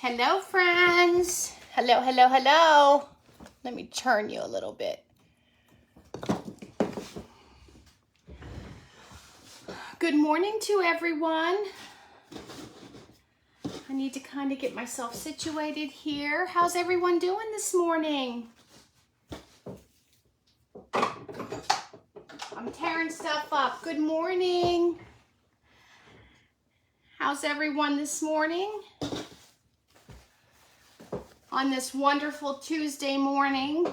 Hello, friends. Hello, hello, hello. Let me turn you a little bit. Good morning to everyone. I need to kind of get myself situated here. How's everyone doing this morning? I'm tearing stuff up. Good morning. How's everyone this morning? On this wonderful Tuesday morning.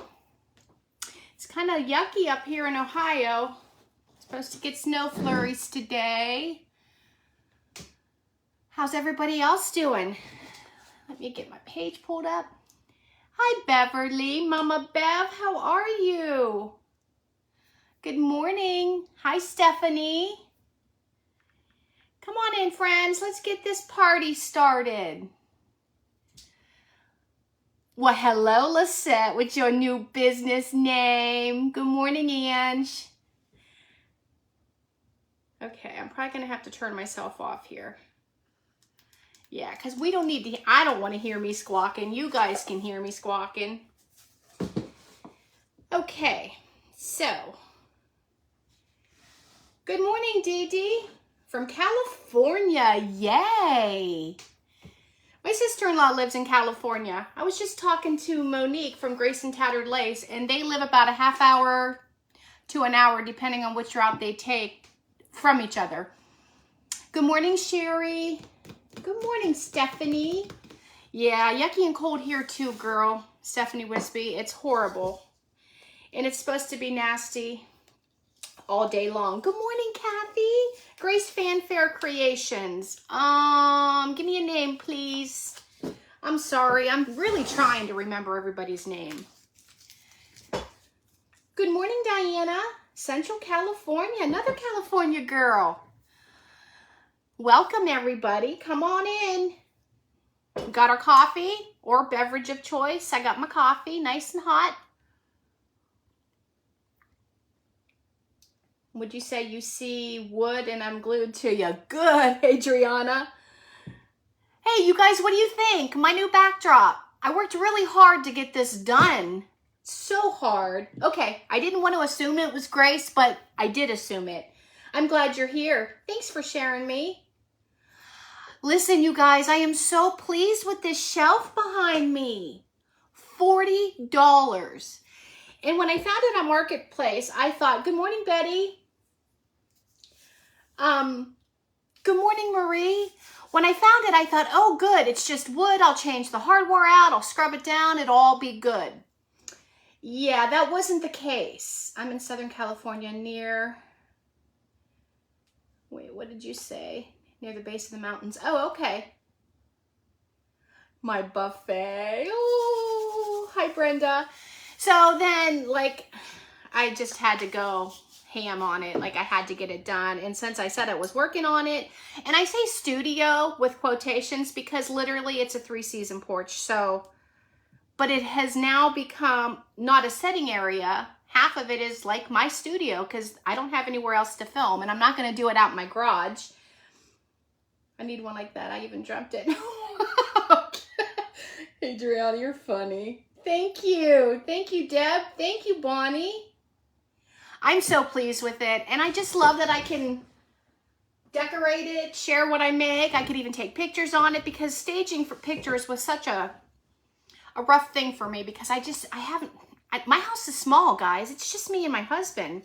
It's kind of yucky up here in Ohio. Supposed to get snow flurries today. How's everybody else doing? Let me get my page pulled up. Hi, Beverly. Mama Bev, how are you? Good morning. Hi, Stephanie. Come on in, friends. Let's get this party started. Well, hello, Lisette, with your new business name. Good morning, Ange. Okay, I'm probably going to have to turn myself off here. Yeah, because we don't need to, I don't want to hear me squawking. You guys can hear me squawking. Okay, so. Good morning, Dee Dee. From California, yay. My sister-in-law lives in California. I was just talking to Monique from Grace and Tattered Lace, and they live about a half hour to an hour, depending on which route they take from each other. Good morning, Sherry. Good morning, Stephanie. Yeah, yucky and cold here too, girl. Stephanie Wispy, it's horrible. And it's supposed to be nasty all day long. Good morning, Kathy. Grace Fanfare Creations. Give me a name, please. I'm sorry. I'm really trying to remember everybody's name. Good morning, Diana. Central California. Another California girl. Welcome, everybody. Come on in. Got our coffee or beverage of choice. I got my coffee, nice and hot. Would you say you see wood and I'm glued to you? Good, Adriana. Hey, you guys, what do you think? My new backdrop. I worked really hard to get this done. So hard. Okay, I didn't want to assume it was Grace, but I did assume it. I'm glad you're here. Thanks for sharing me. Listen, you guys, I am so pleased with this shelf behind me. $40. And when I found it on Marketplace, I thought, good morning, Betty. Good morning, Marie. When I found it, I thought, oh, good. It's just wood. I'll change the hardware out. I'll scrub it down. It'll all be good. Yeah, that wasn't the case. I'm in Southern California near, wait, what did you say? Near the base of the mountains. Oh, okay. My buffet. Oh, hi, Brenda. So then, like, I just had to go ham on it. Like, I had to get it done. And since I said I was working on it, and I say studio with quotations because literally it's a 3-season porch. So, but it has now become not a setting area. Half of it is like my studio because I don't have anywhere else to film, and I'm not going to do it out in my garage. I need one like that. I even dreamt it. Adriana, you're funny. Thank you. Thank you, Deb. Thank you, Bonnie. I'm so pleased with it. And I just love that I can decorate it, share what I make. I could even take pictures on it because staging for pictures was such a rough thing for me because my house is small, guys. It's just me and my husband.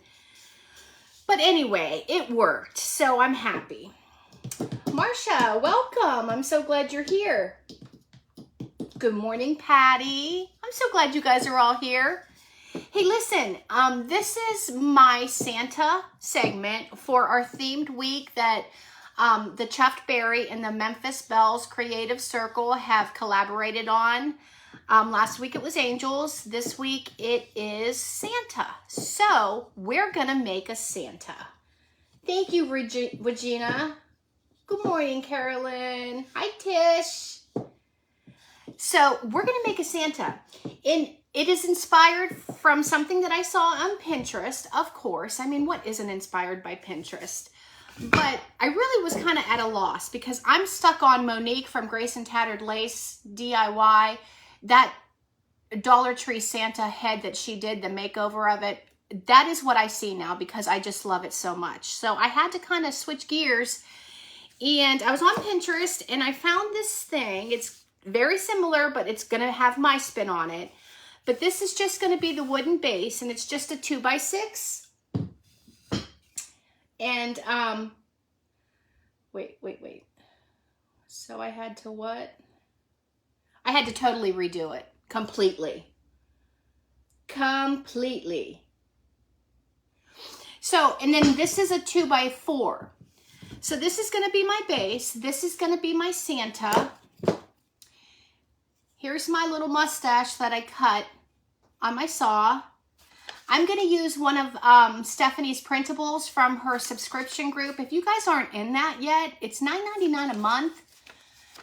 But anyway, it worked. So I'm happy. Marsha, welcome. I'm so glad you're here. Good morning, Patty. I'm so glad you guys are all here. Hey, listen, this is my Santa segment for our themed week that the Chuffed Berry and the Memphis Bells Creative Circle have collaborated on. Last week it was angels. This week it is Santa. So we're going to make a Santa. Thank you, Regina. Good morning, Carolyn. Hi, Tish. So we're going to make a Santa. And it is inspired from something that I saw on Pinterest, of course. I mean, what isn't inspired by Pinterest? But I really was kind of at a loss because I'm stuck on Monique from Grace and Tattered Lace DIY. That Dollar Tree Santa head that she did, the makeover of it, that is what I see now because I just love it so much. So I had to kind of switch gears, and I was on Pinterest and I found this thing. It's very similar, but it's going to have my spin on it. But this is just going to be the wooden base, and it's just a 2x6. And, wait. So I had to what? I had to totally redo it. Completely. So, and then this is a 2x4. So this is going to be my base. This is going to be my Santa. Here's my little mustache that I cut on my saw. I'm going to use one of Stephanie's printables from her subscription group. If you guys aren't in that yet, it's $9.99 a month.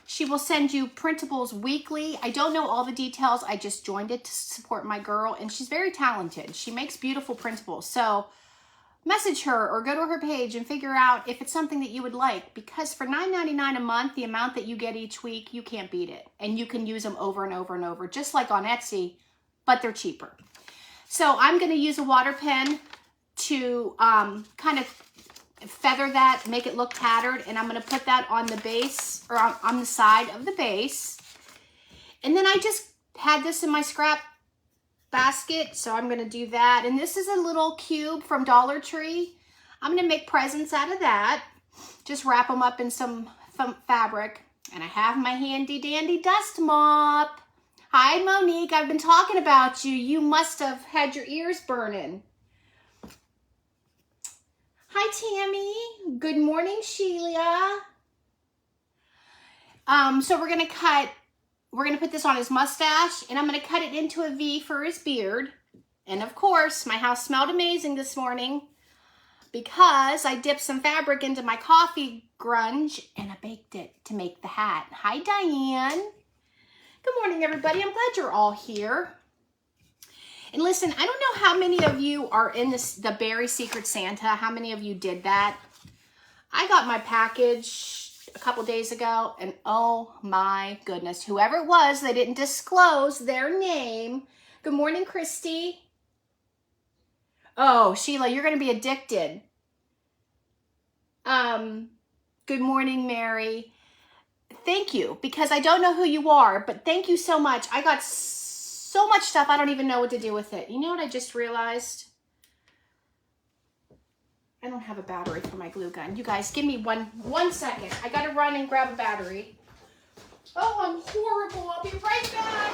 She will send you printables weekly. I don't know all the details. I just joined it to support my girl, and she's very talented. She makes beautiful printables. So message her or go to her page and figure out if it's something that you would like, because for $9.99 a month, the amount that you get each week, you can't beat it. And you can use them over and over and over, just like on Etsy, but they're cheaper. So I'm going to use a water pen to kind of feather that, make it look tattered, and I'm going to put that on the base, or on the side of the base. And then I just had this in my scrap basket, so I'm going to do that. And this is a little cube from Dollar Tree. I'm going to make presents out of that. Just wrap them up in some fabric. And I have my handy dandy dust mop. Hi, Monique. I've been talking about you. You must have had your ears burning. Hi, Tammy. Good morning, Sheila. So we're going to put this on his mustache, and I'm going to cut it into a V for his beard. And of course, my house smelled amazing this morning because I dipped some fabric into my coffee grunge and I baked it to make the hat. Hi, Diane. Good morning, everybody. I'm glad you're all here. And listen, I don't know how many of you are in the Berry Secret Santa. How many of you did that? I got my package a couple days ago, and oh my goodness, whoever it was, they didn't disclose their name. Good morning, Christy. Oh, Sheila, you're going to be addicted. Good morning, Mary. Thank you, because I don't know who you are, but thank you so much. I got so much stuff, I don't even know what to do with it. You know what I just realized? I don't have a battery for my glue gun. You guys, give me one second. I gotta run and grab a battery. Oh, I'm horrible. I'll be right back.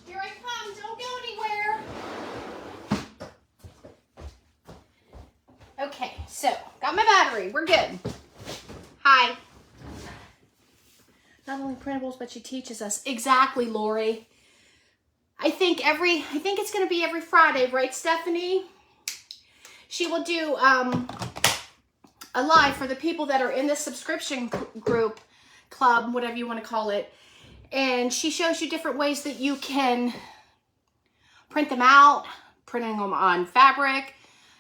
Here I come. Don't go anywhere. Okay, so got my battery. We're good. Hi. Not only printables, but she teaches us. Exactly, Lori. I think it's going to be every Friday, right, Stephanie? She will do a live for the people that are in the subscription group, club, whatever you want to call it. And she shows you different ways that you can print them out, printing them on fabric,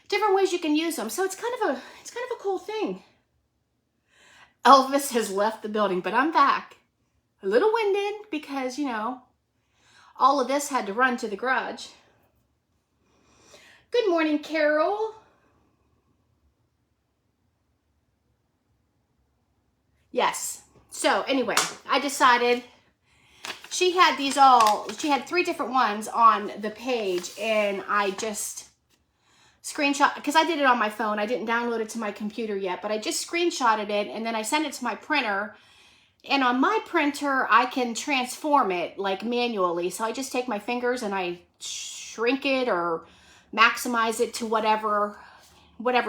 different ways you can use them. So it's kind of a cool thing. Elvis has left the building, but I'm back. A little winded because, you know, all of this had to run to the garage. Good morning, Carol. Yes. So anyway, I decided she had 3 different ones on the page, and I just screenshot, because I did it on my phone. I didn't download it to my computer yet, but I just screenshotted it, and then I sent it to my printer. And on my printer, I can transform it like manually. So I just take my fingers and I shrink it or maximize it to whatever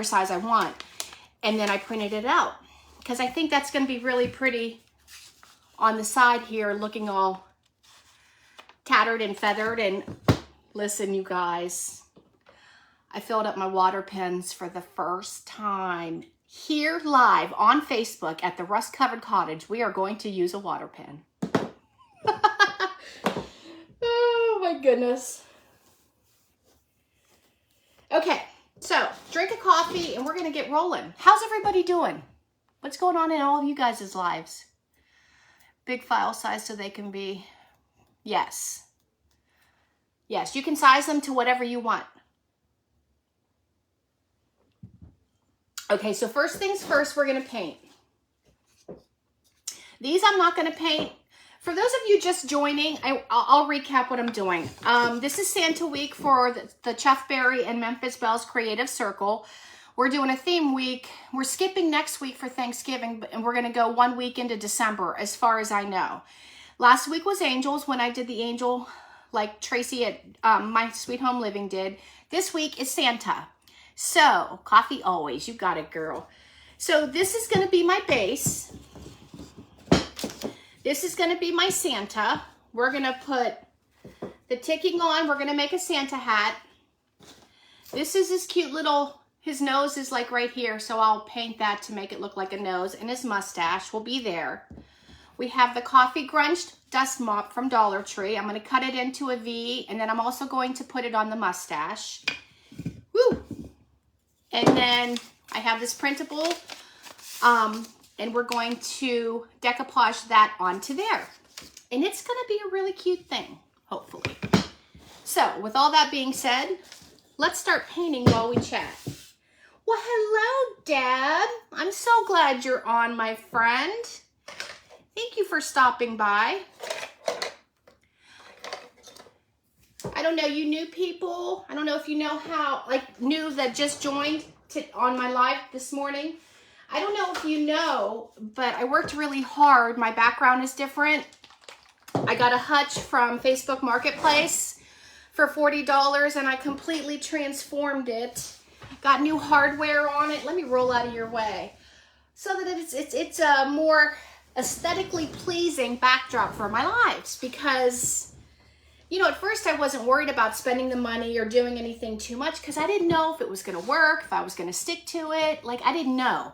size I want. And then I printed it out, because I think that's going to be really pretty on the side here, looking all tattered and feathered. And listen, you guys, I filled up my water pens for the first time here live on Facebook at the Rust Covered Cottage. We are going to use a water pen. Oh my goodness. Okay, so drink a coffee and we're going to get rolling. How's everybody doing? What's going on in all of you guys' lives? Big file size so they can be, yes. Yes, you can size them to whatever you want. Okay, so first things first, we're going to paint. These I'm not going to paint. For those of you just joining, I'll recap what I'm doing. This is Santa Week for the Chuff Berry and Memphis Belles Creative Circle. We're doing a theme week. We're skipping next week for Thanksgiving, and we're going to go 1 week into December, as far as I know. Last week was Angels, when I did the angel, like Tracy at My Sweet Home Living did. This week is Santa. So, coffee always. You got it, girl. So, this is going to be my base. This is going to be my Santa. We're going to put the ticking on. We're going to make a Santa hat. This is his cute little, his nose is like right here, so I'll paint that to make it look like a nose, and his mustache will be there. We have the Coffee Grunge dust mop from Dollar Tree. I'm going to cut it into a V, and then I'm also going to put it on the mustache. Woo! And then I have this printable, and we're going to decoupage that onto there. And it's going to be a really cute thing, hopefully. So, with all that being said, let's start painting while we chat. Well, hello, Deb. I'm so glad you're on, my friend. Thank you for stopping by. I don't know, you new people, I don't know if you know how, like new that just joined on my live this morning. I don't know if you know, but I worked really hard. My background is different. I got a hutch from Facebook Marketplace for $40 and I completely transformed it. Got new hardware on it. Let me roll out of your way. So that it's a more aesthetically pleasing backdrop for my lives, because you know, at first I wasn't worried about spending the money or doing anything too much because I didn't know if it was going to work, if I was going to stick to it. Like, I didn't know.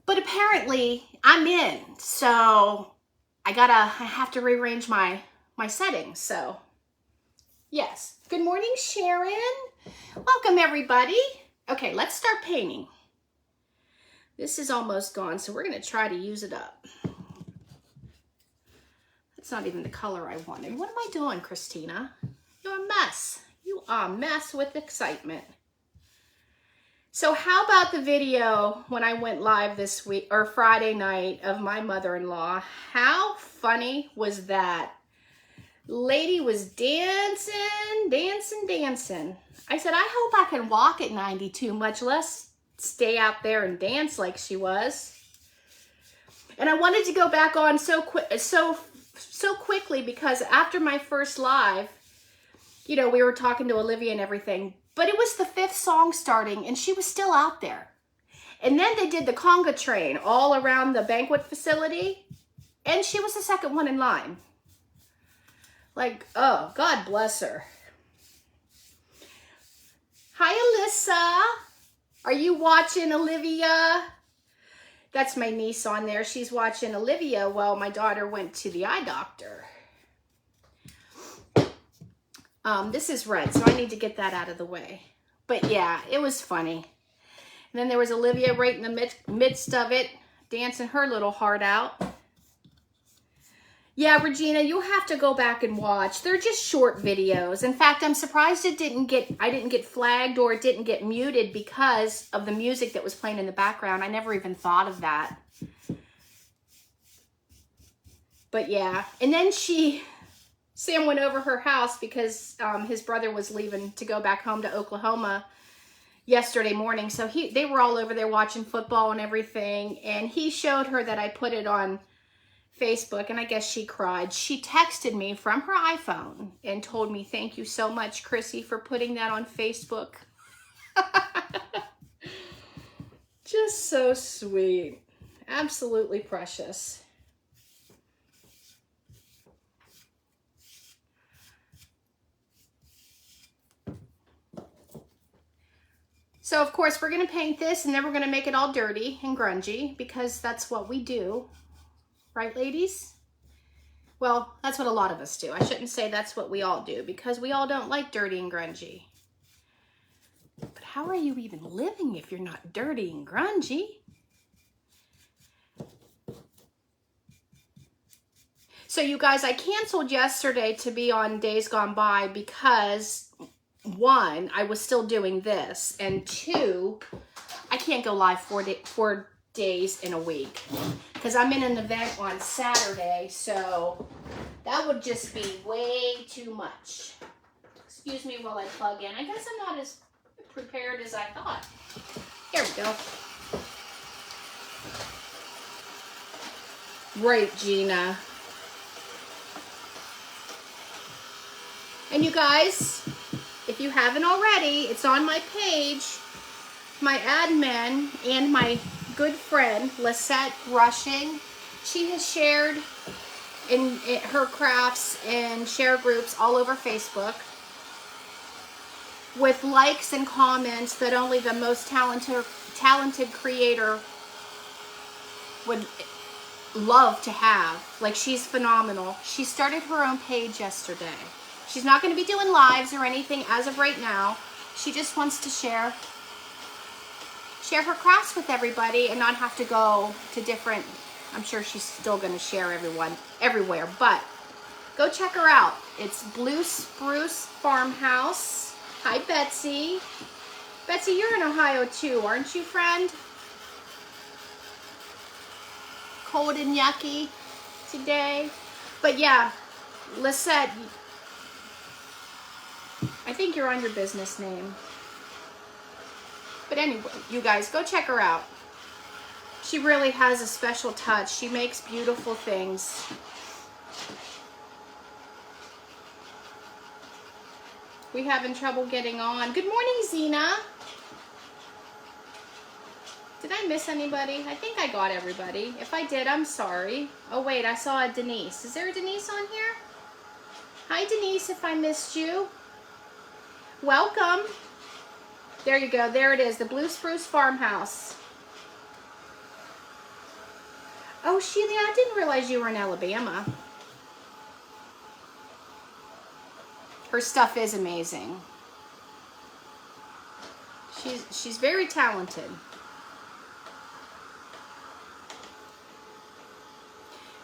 But apparently I'm in. So I have to rearrange my settings. So yes. Good morning, Sharon. Welcome, everybody. Okay, let's start painting. This is almost gone, so we're going to try to use it up. It's not even the color I wanted. What am I doing, Christina? You're a mess. You are a mess with excitement. So how about the video when I went live this week, or Friday night, of my mother-in-law? How funny was that? Lady was dancing, dancing, dancing. I said, I hope I can walk at 92, much less stay out there and dance like she was. And I wanted to go back on so quickly because after my first live, you know, we were talking to Olivia and everything, but it was the 5th song starting and she was still out there. And then they did the conga train all around the banquet facility and she was the 2nd one in line. Like, oh, God bless her. Hi, Alyssa. Are you watching Olivia? That's my niece on there. She's watching Olivia while my daughter went to the eye doctor. This is red, so I need to get that out of the way. But yeah, it was funny. And then there was Olivia right in the midst of it, dancing her little heart out. Yeah, Regina, you'll have to go back and watch. They're just short videos. In fact, I'm surprised I didn't get flagged or it didn't get muted because of the music that was playing in the background. I never even thought of that. But yeah, and then Sam went over her house because his brother was leaving to go back home to Oklahoma yesterday morning. So they were all over there watching football and everything. And he showed her that I put it on Facebook, and I guess she cried. She texted me from her iPhone and told me, thank you so much, Chrissy, for putting that on Facebook. Just so sweet. Absolutely precious. So of course we're gonna paint this and then we're gonna make it all dirty and grungy because that's what we do. Right, ladies? Well, that's what a lot of us do. I shouldn't say that's what we all do because we all don't like dirty and grungy. But how are you even living if you're not dirty and grungy? So you guys, I canceled yesterday to be on Days Gone By because 1, I was still doing this, and 2, I can't go live 4 days in a week because I'm in an event on Saturday, so that would just be way too much. Excuse me while I plug in. I guess I'm not as prepared as I thought. Here we go. Right, Gina. And you guys, if you haven't already, it's on my page. My admin and my good friend, Lisette Rushing, she has shared in her crafts and share groups all over Facebook with likes and comments that only the most talented creator would love to have. Like, she's phenomenal. She started her own page yesterday. She's not going to be doing lives or anything as of right now. She just wants to share her crafts with everybody and not have to go to different, I'm sure she's still going to share everywhere, but go check her out. It's Blue Spruce Farmhouse. Hi, Betsy. Betsy, you're in Ohio too, aren't you, friend? Cold and yucky today. But yeah, Lisette, I think you're on your business name. But anyway, you guys, go check her out. She really has a special touch. She makes beautiful things. We having trouble getting on. Good morning, Zena. Did I miss anybody? I think I got everybody. If I did, I'm sorry. Oh wait, I saw a Denise. Is there a Denise on here? Hi, Denise, if I missed you. Welcome. There you go. There it is. The Blue Spruce Farmhouse. Oh, Sheila, I didn't realize you were in Alabama. Her stuff is amazing. She's very talented.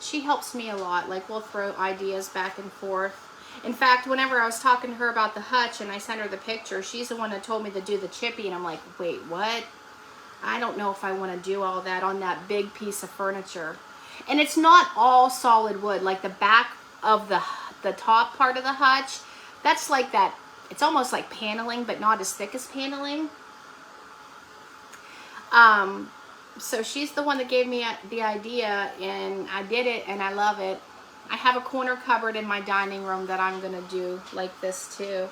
She helps me a lot. Like, we'll throw ideas back and forth. In fact, whenever I was talking to her about the hutch and I sent her the picture, she's the one that told me to do the chippy, and I'm like, wait, what? I don't know if I want to do all that on that big piece of furniture. And it's not all solid wood. Like the back of the top part of the hutch, that's like that. It's almost like paneling, but not as thick as paneling. So she's the one that gave me the idea, and I did it, and I love it. I have a corner cupboard in my dining room that I'm gonna do like this too.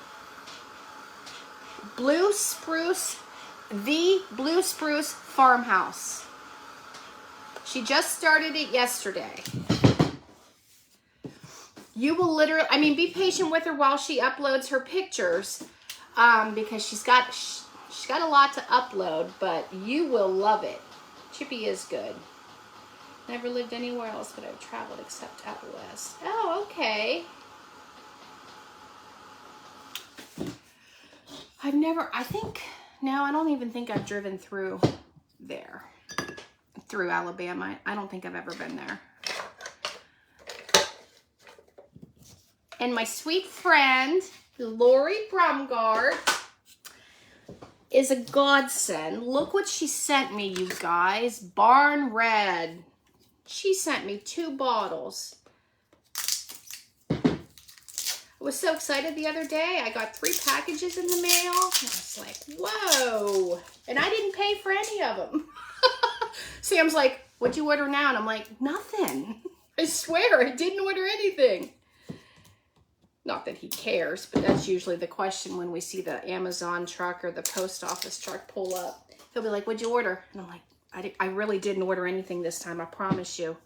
Blue Spruce, the Blue Spruce Farmhouse. She just started it yesterday. You will literally, I mean, be patient with her while she uploads her pictures, because she's got a lot to upload, but you will love it. Chippy is good. Never lived anywhere else, but I've traveled except out west. Oh, okay. I don't even think I've driven through there. Through Alabama. I don't think I've ever been there. And my sweet friend, Lori Brumgard, is a godsend. Look what she sent me, you guys. Barn Red. She sent me 2 bottles. I was so excited the other day. I got 3 packages in the mail. I was like, whoa. And I didn't pay for any of them. Sam's like, what'd you order now? And I'm like, nothing. I swear, I didn't order anything. Not that he cares, but that's usually the question when we see the Amazon truck or the post office truck pull up. He'll be like, what'd you order? And I'm like, I really didn't order anything this time, I promise you.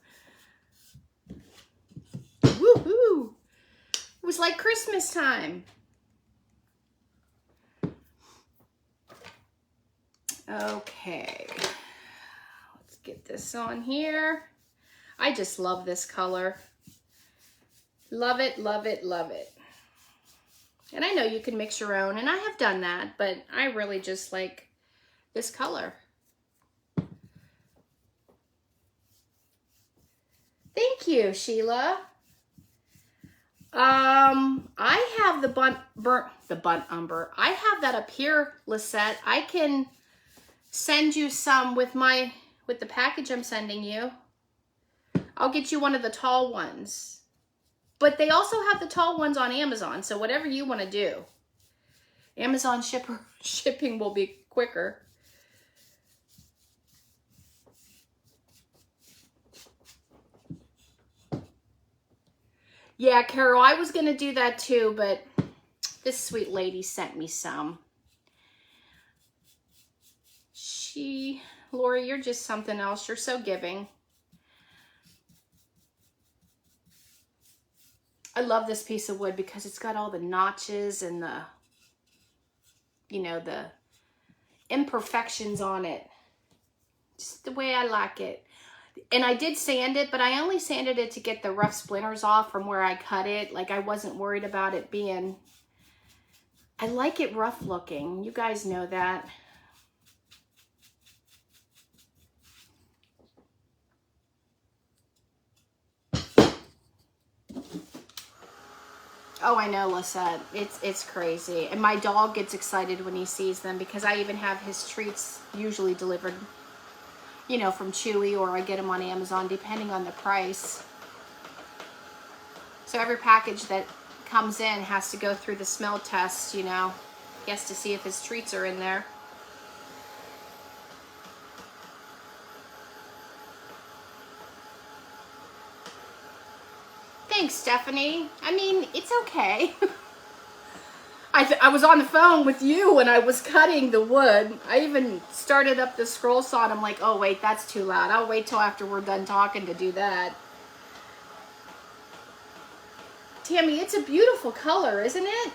Woohoo! It was like Christmas time. Okay, let's get this on here. I just love this color. Love it, love it, love it. And I know you can mix your own, and I have done that, but I really just like this color. Thank you, Sheila. I have the burnt umber. I have that up here, Lisette. I can send you some with the package I'm sending you. I'll get you one of the tall ones. But they also have the tall ones on Amazon, so whatever you want to do. Amazon shipping will be quicker. Yeah, Carol, I was going to do that too, but this sweet lady sent me some. Lori, you're just something else. You're so giving. I love this piece of wood because it's got all the notches and the, you know, the imperfections on it. Just the way I like it. And I did sand it, but I only sanded it to get the rough splinters off from where I cut it. Like, I wasn't worried about it being... I like it rough looking. You guys know that. Oh, I know, Lisette. It's crazy. And my dog gets excited when he sees them because I even have his treats usually delivered, you know, from Chewy, or I get them on Amazon, depending on the price. So every package that comes in has to go through the smell test, you know. He has to see if his treats are in there. Thanks, Stephanie. I mean, it's okay. I was on the phone with you when I was cutting the wood. I even started up the scroll saw and I'm like, oh wait, that's too loud. I'll wait till after we're done talking to do that. Tammy, it's a beautiful color, isn't it?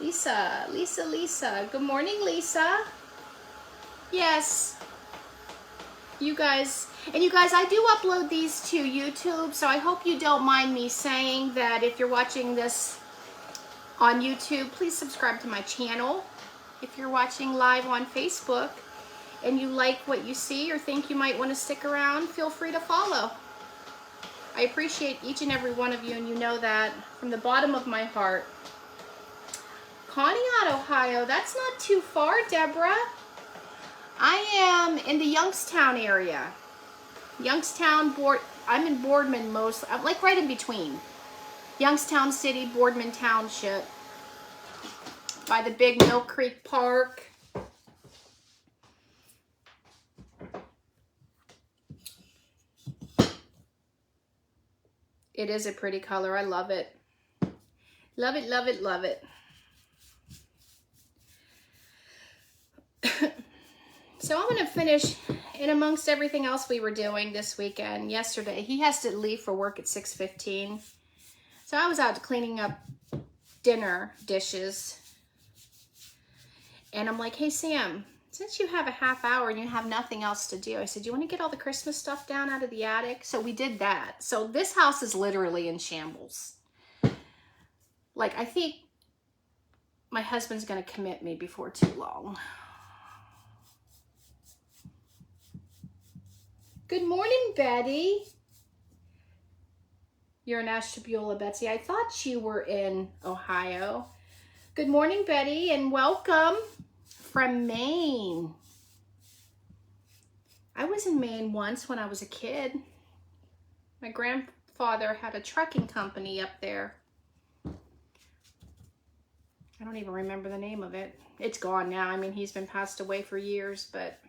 Lisa. Good morning, Lisa. Yes. You guys, I do upload these to YouTube, so I hope you don't mind me saying that if you're watching this on YouTube, please subscribe to my channel. If you're watching live on Facebook and you like what you see or think you might want to stick around, feel free to follow. I appreciate each and every one of you, and you know that from the bottom of my heart. Conneaut, Ohio, that's not too far, Deborah. I am in the Youngstown area. Youngstown, I'm in Boardman I'm like right in between. Youngstown City, Boardman Township. By the big Mill Creek Park. It is a pretty color. I love it. Love it, love it, love it. So I'm going to finish in amongst everything else we were doing this weekend. Yesterday, he has to leave for work at 6:15. So I was out cleaning up dinner dishes. And I'm like, hey, Sam, since you have a half hour and you have nothing else to do, I said, do you want to get all the Christmas stuff down out of the attic? So we did that. So this house is literally in shambles. Like, I think my husband's going to commit me before too long. Good morning, Betty. You're in Ashtabula, Betsy. I thought you were in Ohio. Good morning, Betty, and welcome from Maine. I was in Maine once when I was a kid. My grandfather had a trucking company up there. I don't even remember the name of it. It's gone now. I mean, he's been passed away for years, but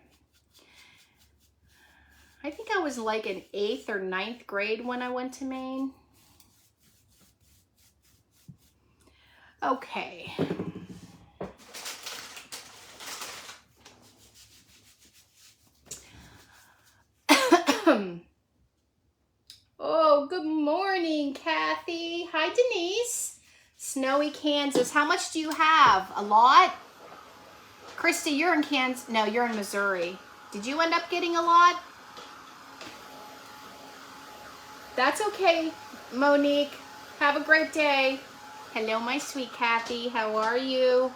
I think I was like in 8th or 9th grade when I went to Maine. Okay. Oh, good morning, Kathy. Hi, Denise. Snowy Kansas. How much do you have? A lot? Christy, you're in Kansas. No, you're in Missouri. Did you end up getting a lot? That's okay, Monique. Have a great day. Hello, my sweet Kathy. How are you?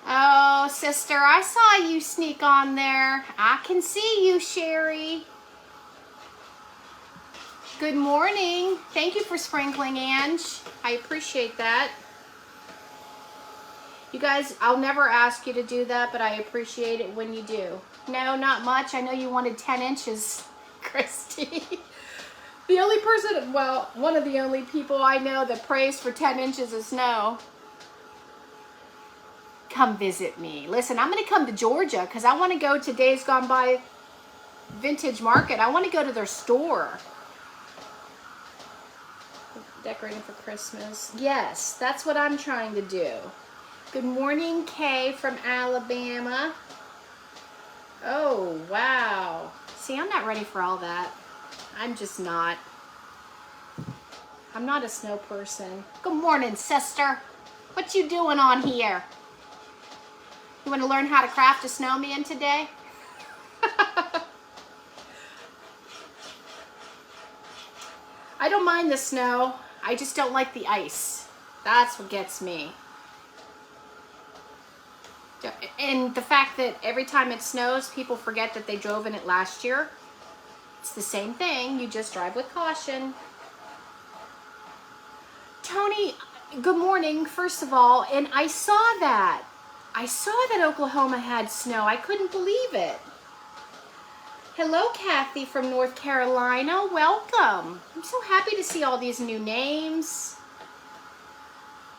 Oh, sister, I saw you sneak on there. I can see you, Sherry. Good morning. Thank you for sprinkling, Ange. I appreciate that. You guys, I'll never ask you to do that, but I appreciate it when you do. No, not much. I know you wanted 10 inches, Christy. The only person, well, one of the only people I know that prays for 10 inches of snow. Come visit me. Listen, I'm going to come to Georgia because I want to go to Days Gone By Vintage Market. I want to go to their store. Decorating for Christmas. Yes, that's what I'm trying to do. Good morning, Kay from Alabama. Oh, wow. See, I'm not ready for all that. I'm just not. I'm not a snow person. Good morning, sister. What you doing on here? You want to learn how to craft a snowman today? I don't mind the snow. I just don't like the ice. That's what gets me. And the fact that every time it snows, people forget that they drove in it last year. It's the same thing. You just drive with caution. Tony, good morning, first of all. And I saw that. I saw that Oklahoma had snow. I couldn't believe it. Hello, Kathy from North Carolina. Welcome. I'm so happy to see all these new names.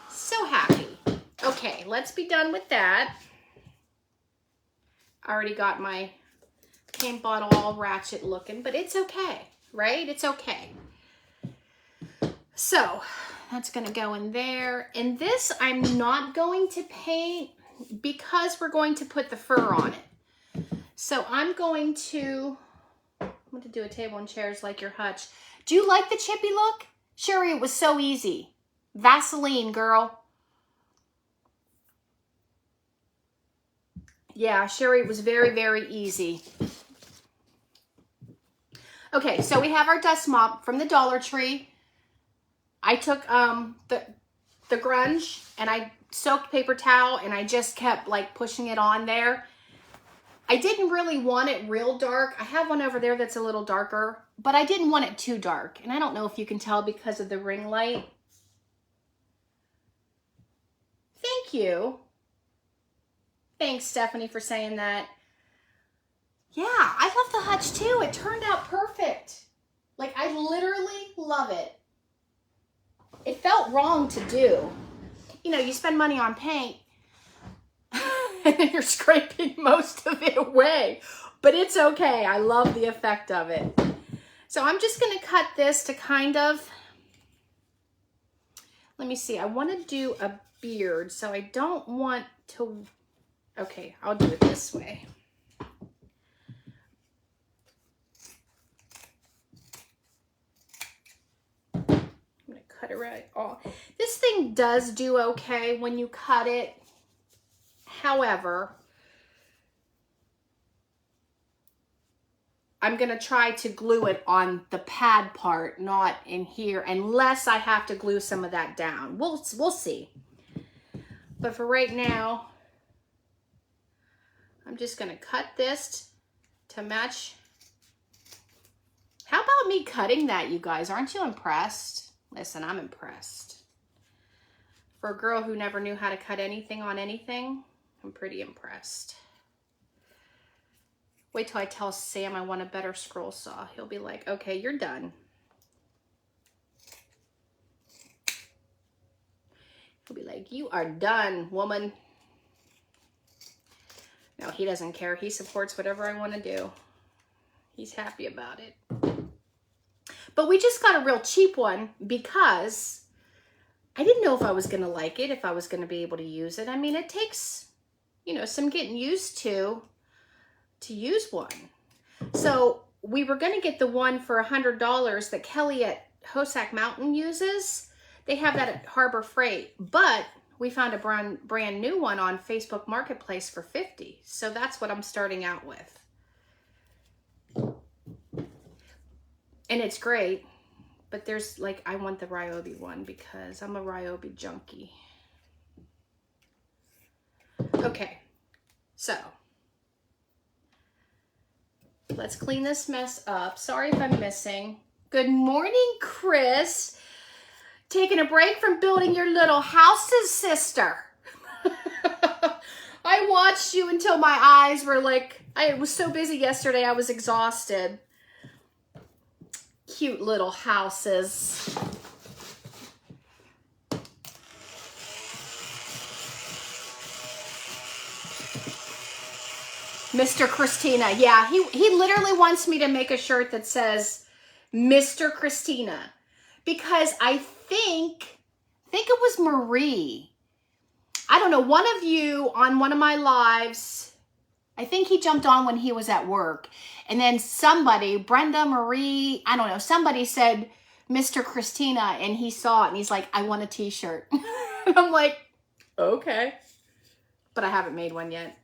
So happy. Okay, let's be done with that. I already got my paint bottle all ratchet looking, but it's okay, right? It's okay. So that's going to go in there. And this I'm not going to paint because we're going to put the fur on it. So I'm going to do a table and chairs like your hutch. Do you like the chippy look? Sherry, it was so easy. Vaseline, girl. Yeah, Sherry, it was very, very easy. Okay, so we have our dust mop from the Dollar Tree. I took the grunge and I soaked paper towel and I just kept like pushing it on there. I didn't really want it real dark. I have one over there that's a little darker, but I didn't want it too dark. And I don't know if you can tell because of the ring light. Thank you. Thanks, Stephanie, for saying that. Yeah, I love the hutch too. It turned out perfect. Like, I literally love it. It felt wrong to do. You know, you spend money on paint and then you're scraping most of it away. But it's okay. I love the effect of it. So I'm just going to cut this to kind of, let me see. I want to do a beard, so I don't want to, okay, I'll do it this way. I'm going to cut it right off. This thing does do okay when you cut it. However, I'm going to try to glue it on the pad part, not in here, unless I have to glue some of that down. We'll see. But for right now, I'm just going to cut this to match. How about me cutting that, you guys? Aren't you impressed? Listen, I'm impressed. For a girl who never knew how to cut anything on anything, I'm pretty impressed. Wait till I tell Sam I want a better scroll saw. He'll be like, okay, you're done. He'll be like, you are done, woman. No, he doesn't care. He supports whatever I want to do. He's happy about it. But we just got a real cheap one because I didn't know if I was going to like it, if I was going to be able to use it. I mean, it takes, you know, some getting used to use one. So we were going to get the one for $100 that Kelly at Hosack Mountain uses. They have that at Harbor Freight, but we found a brand new one on Facebook Marketplace for $50. So that's what I'm starting out with. And it's great, but there's like, I want the Ryobi one because I'm a Ryobi junkie. Okay, so let's clean this mess up. Sorry if I'm missing. Good morning, Chris. Taking a break from building your little houses, sister. I watched you until my eyes were like, I was so busy yesterday, I was exhausted. Cute little houses. Mr. Christina. Yeah, he literally wants me to make a shirt that says Mr. Christina. Because I think it was Marie. I don't know, one of you on one of my lives, I think he jumped on when he was at work. And then somebody, Brenda, Marie, I don't know, somebody said Mr. Christina, and he saw it and he's like, I want a t-shirt. And I'm like, okay. But I haven't made one yet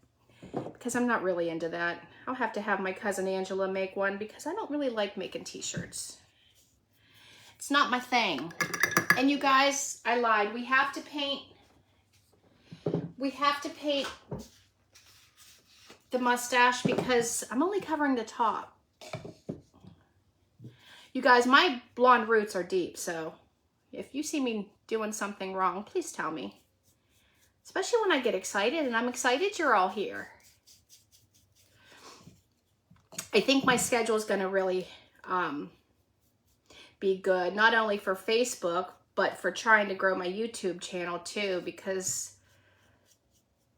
because I'm not really into that. I'll have to have my cousin Angela make one because I don't really like making t-shirts. It's not my thing. And you guys, I lied. We have to paint the mustache because I'm only covering the top. You guys, my blonde roots are deep, so if you see me doing something wrong, please tell me. Especially when I get excited, and I'm excited you're all here. I think my schedule is going to really be good, not only for Facebook, but for trying to grow my YouTube channel too, because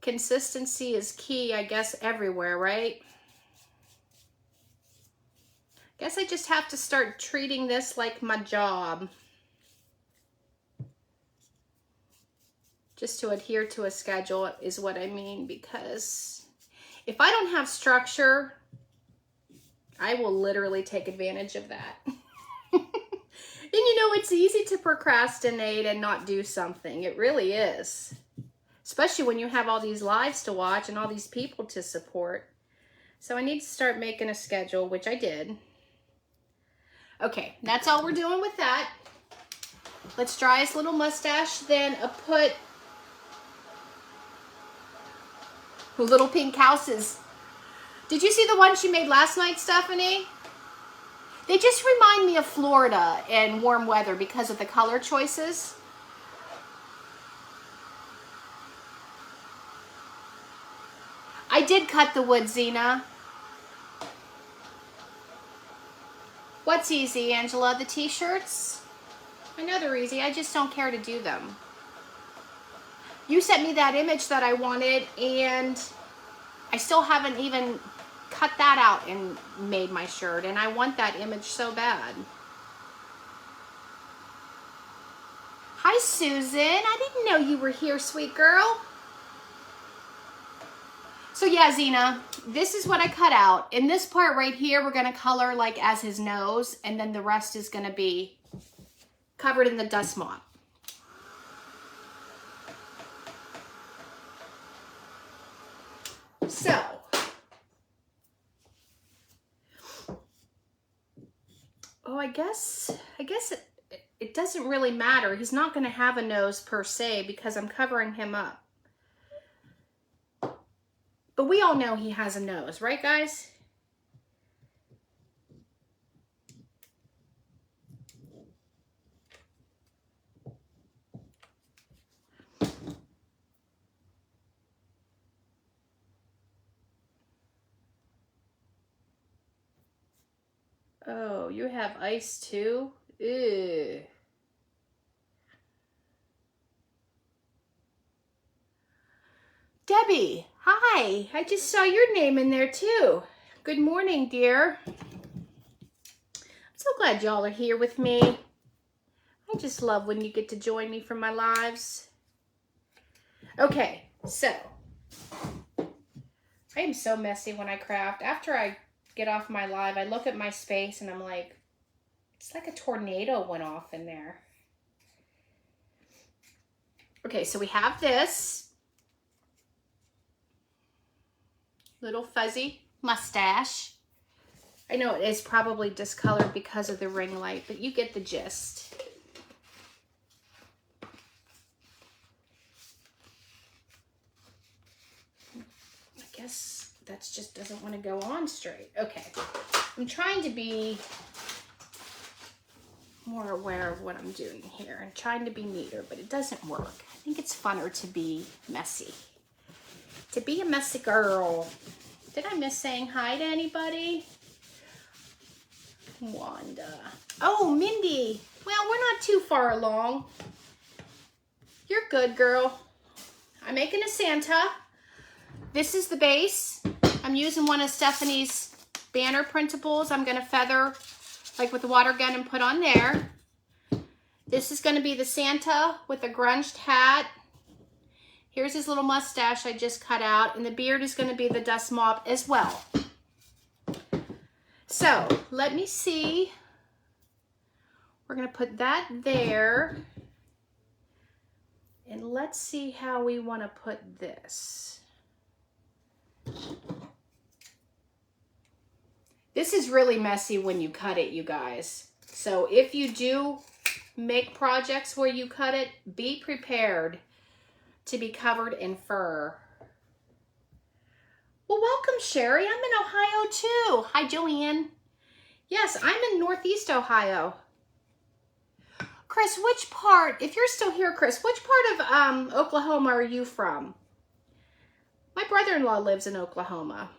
consistency is key, I guess, everywhere, right? Guess I just have to start treating this like my job. Just to adhere to a schedule is what I mean, because if I don't have structure, I will literally take advantage of that. And you know, it's easy to procrastinate and not do something. It really is. Especially when you have all these lives to watch and all these people to support. So I need to start making a schedule, which I did. Okay, that's all we're doing with that. Let's dry his little mustache, then put little pink houses. Did you see the one she made last night, Stephanie? They just remind me of Florida and warm weather because of the color choices. I did cut the wood, Zena. What's easy, Angela? The t-shirts? I know they're easy. I just don't care to do them. You sent me that image that I wanted, and I still haven't even cut that out and made my shirt, and I want that image so bad. Hi, Susan. I didn't know you were here, sweet girl. So yeah, Zena, this is what I cut out. In this part right here, we're going to color like as his nose, and then the rest is going to be covered in the dust mop. So, oh, I guess it doesn't really matter. He's not going to have a nose per se because I'm covering him up. But we all know he has a nose, right, guys? Oh, you have ice too? Ew. Debbie, hi. I just saw your name in there too. Good morning, dear. I'm so glad y'all are here with me. I just love when you get to join me for my lives. Okay, so I am so messy when I craft. After I get off my live, I look at my space and I'm like, it's like a tornado went off in there. Okay, so we have this little fuzzy mustache. I know it is probably discolored because of the ring light, but you get the gist. I guess that just doesn't want to go on straight. Okay, I'm trying to be more aware of what I'm doing here and trying to be neater, but it doesn't work. I think it's funner to be messy. To be a messy girl. Did I miss saying hi to anybody? Wanda. Oh, Mindy. Well, we're not too far along. You're good, girl. I'm making a Santa. This is the base. I'm using one of Stephanie's banner printables. I'm gonna feather like with the water gun and put on there. This is gonna be the Santa with a grunged hat. Here's his little mustache I just cut out, and the beard is gonna be the dust mop as well. So let me see. We're gonna put that there. And let's see how we wanna put this. This is really messy when you cut it, you guys. So if you do make projects where you cut it, be prepared to be covered in fur. Well, welcome, Sherry. I'm in Ohio too. Hi, Joanne. Yes, I'm in Northeast Ohio. Chris, which part, if you're still here, Chris, which part of Oklahoma are you from? My brother-in-law lives in Oklahoma.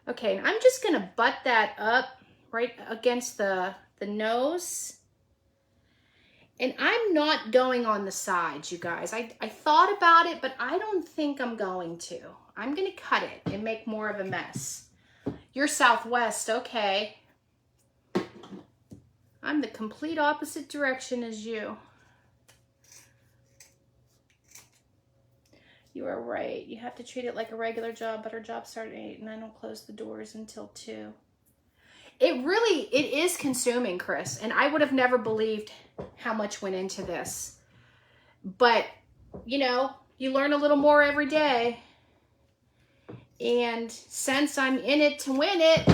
Okay, I'm just gonna butt that up right against the nose. And I'm not going on the sides, you guys. I thought about it, but I don't think I'm going to. I'm gonna cut it and make more of a mess. You're Southwest, okay. I'm the complete opposite direction as you. You are right. You have to treat it like a regular job, but our job started at 8 and I don't close the doors until 2. It is consuming, Chris, and I would have never believed how much went into this. But, you know, you learn a little more every day. And since I'm in it to win it,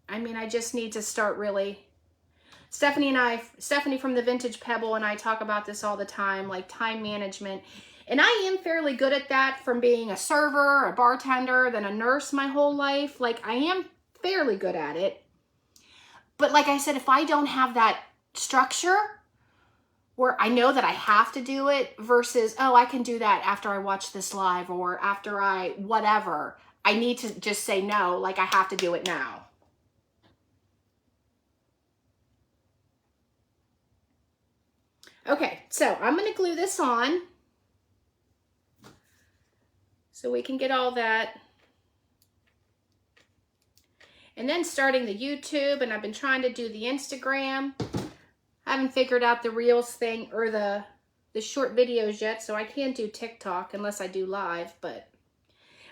I mean, I just need to start really. Stephanie from the Vintage Pebble and I talk about this all the time, like time management. And I am fairly good at that from being a server, a bartender, then a nurse my whole life. Like, I am fairly good at it. But like I said, if I don't have that structure where I know that I have to do it versus, oh, I can do that after I watch this live or after whatever, I need to just say no, like I have to do it now. Okay, so I'm going to glue this on so we can get all that. And then starting the YouTube, and I've been trying to do the Instagram. I haven't figured out the Reels thing or the short videos yet, so I can't do TikTok unless I do live, but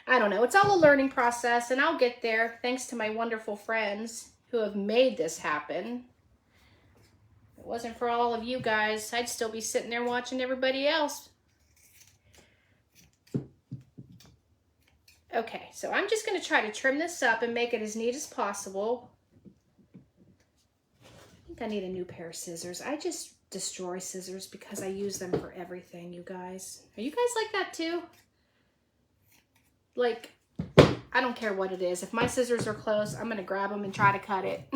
I don't know. It's all a learning process, and I'll get there thanks to my wonderful friends who have made this happen. If it wasn't for all of you guys, I'd still be sitting there watching everybody else. Okay, so I'm just going to try to trim this up and make it as neat as possible. I think I need a new pair of scissors. I just destroy scissors because I use them for everything, you guys. Are you guys like that too? Like, I don't care what it is. If my scissors are close, I'm going to grab them and try to cut it.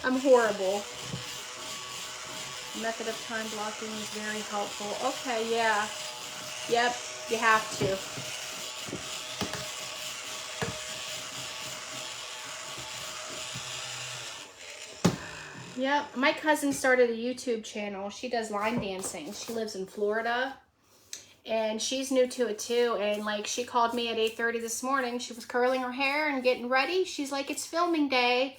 I'm horrible. Method of time blocking is very helpful. Okay, yeah. Yep. You have to. Yep, my cousin started a YouTube channel. She does line dancing. She lives in Florida. And she's new to it too. And like, she called me at 8:30 this morning. She was curling her hair and getting ready. She's like, it's filming day.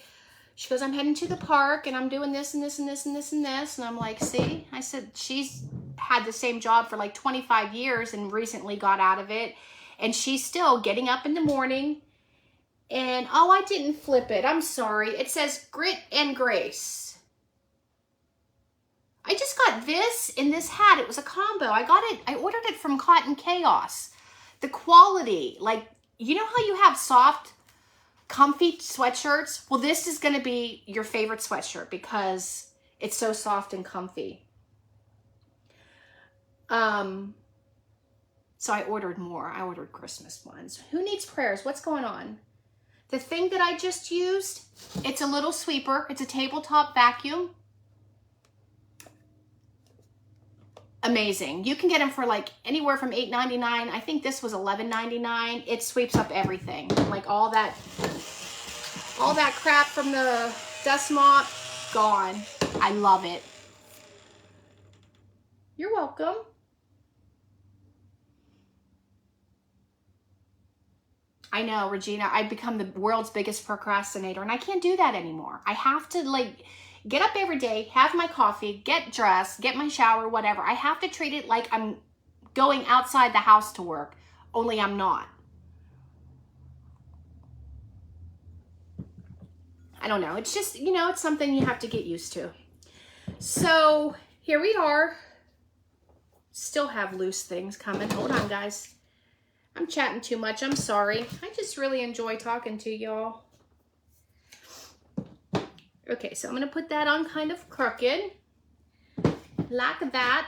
She goes, I'm heading to the park and I'm doing this and this and this and this and this. And I'm like, see? I said, she's had the same job for like 25 years and recently got out of it. And she's still getting up in the morning And, oh, I didn't flip it. I'm sorry. It says Grit and Grace. I just got this and this hat. It was a combo. I ordered it from Cotton Chaos. The quality, like, you know how you have soft, comfy sweatshirts? Well, this is going to be your favorite sweatshirt because it's so soft and comfy. So I ordered more. I ordered Christmas ones. Who needs prayers? What's going on? The thing that I just used, it's a little sweeper. It's a tabletop vacuum. Amazing. You can get them for like anywhere from $8.99. I think this was $11.99. It sweeps up everything. Like all that crap from the dust mop, gone. I love it. You're welcome. I know, Regina, I've become the world's biggest procrastinator and I can't do that anymore. I have to like get up every day, have my coffee, get dressed, get my shower, whatever. I have to treat it like I'm going outside the house to work, only I'm not. I don't know. It's just, you know, it's something you have to get used to. So here we are. Still have loose things coming. Hold on, guys. I'm chatting too much. I'm sorry. I just really enjoy talking to y'all. Okay, so I'm going to put that on kind of crooked. Like that.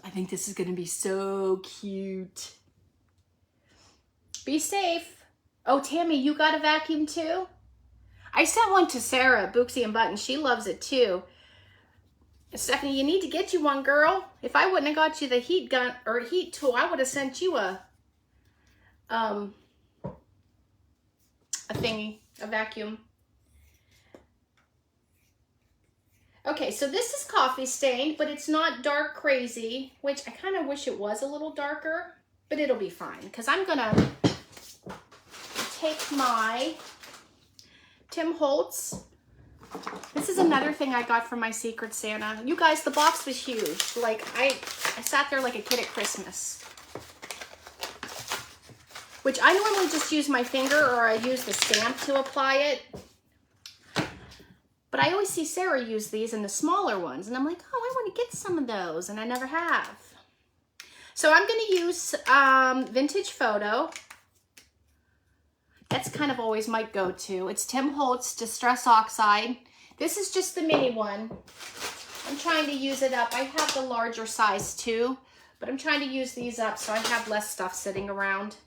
I think this is going to be so cute. Be safe. Oh, Tammy, you got a vacuum too? I sent one to Sarah, Booksy and Button. She loves it too. Stephanie, you need to get you one, girl. If I wouldn't have got you the heat gun or heat tool, I would have sent you a thingy, a vacuum. Okay, so this is coffee stained, but it's not dark crazy, which I kind of wish it was a little darker, but it'll be fine because I'm gonna take my Tim Holtz. This is another thing I got from my Secret Santa. You guys, the box was huge. Like, I sat there like a kid at Christmas. Which I normally just use my finger or I use the stamp to apply it. But I always see Sarah use these in the smaller ones. And I'm like, oh, I want to get some of those. And I never have. So I'm going to use Vintage Photo. That's kind of always my go-to. It's Tim Holtz Distress Oxide. This is just the mini one. I'm trying to use it up. I have the larger size too, but I'm trying to use these up so I have less stuff sitting around.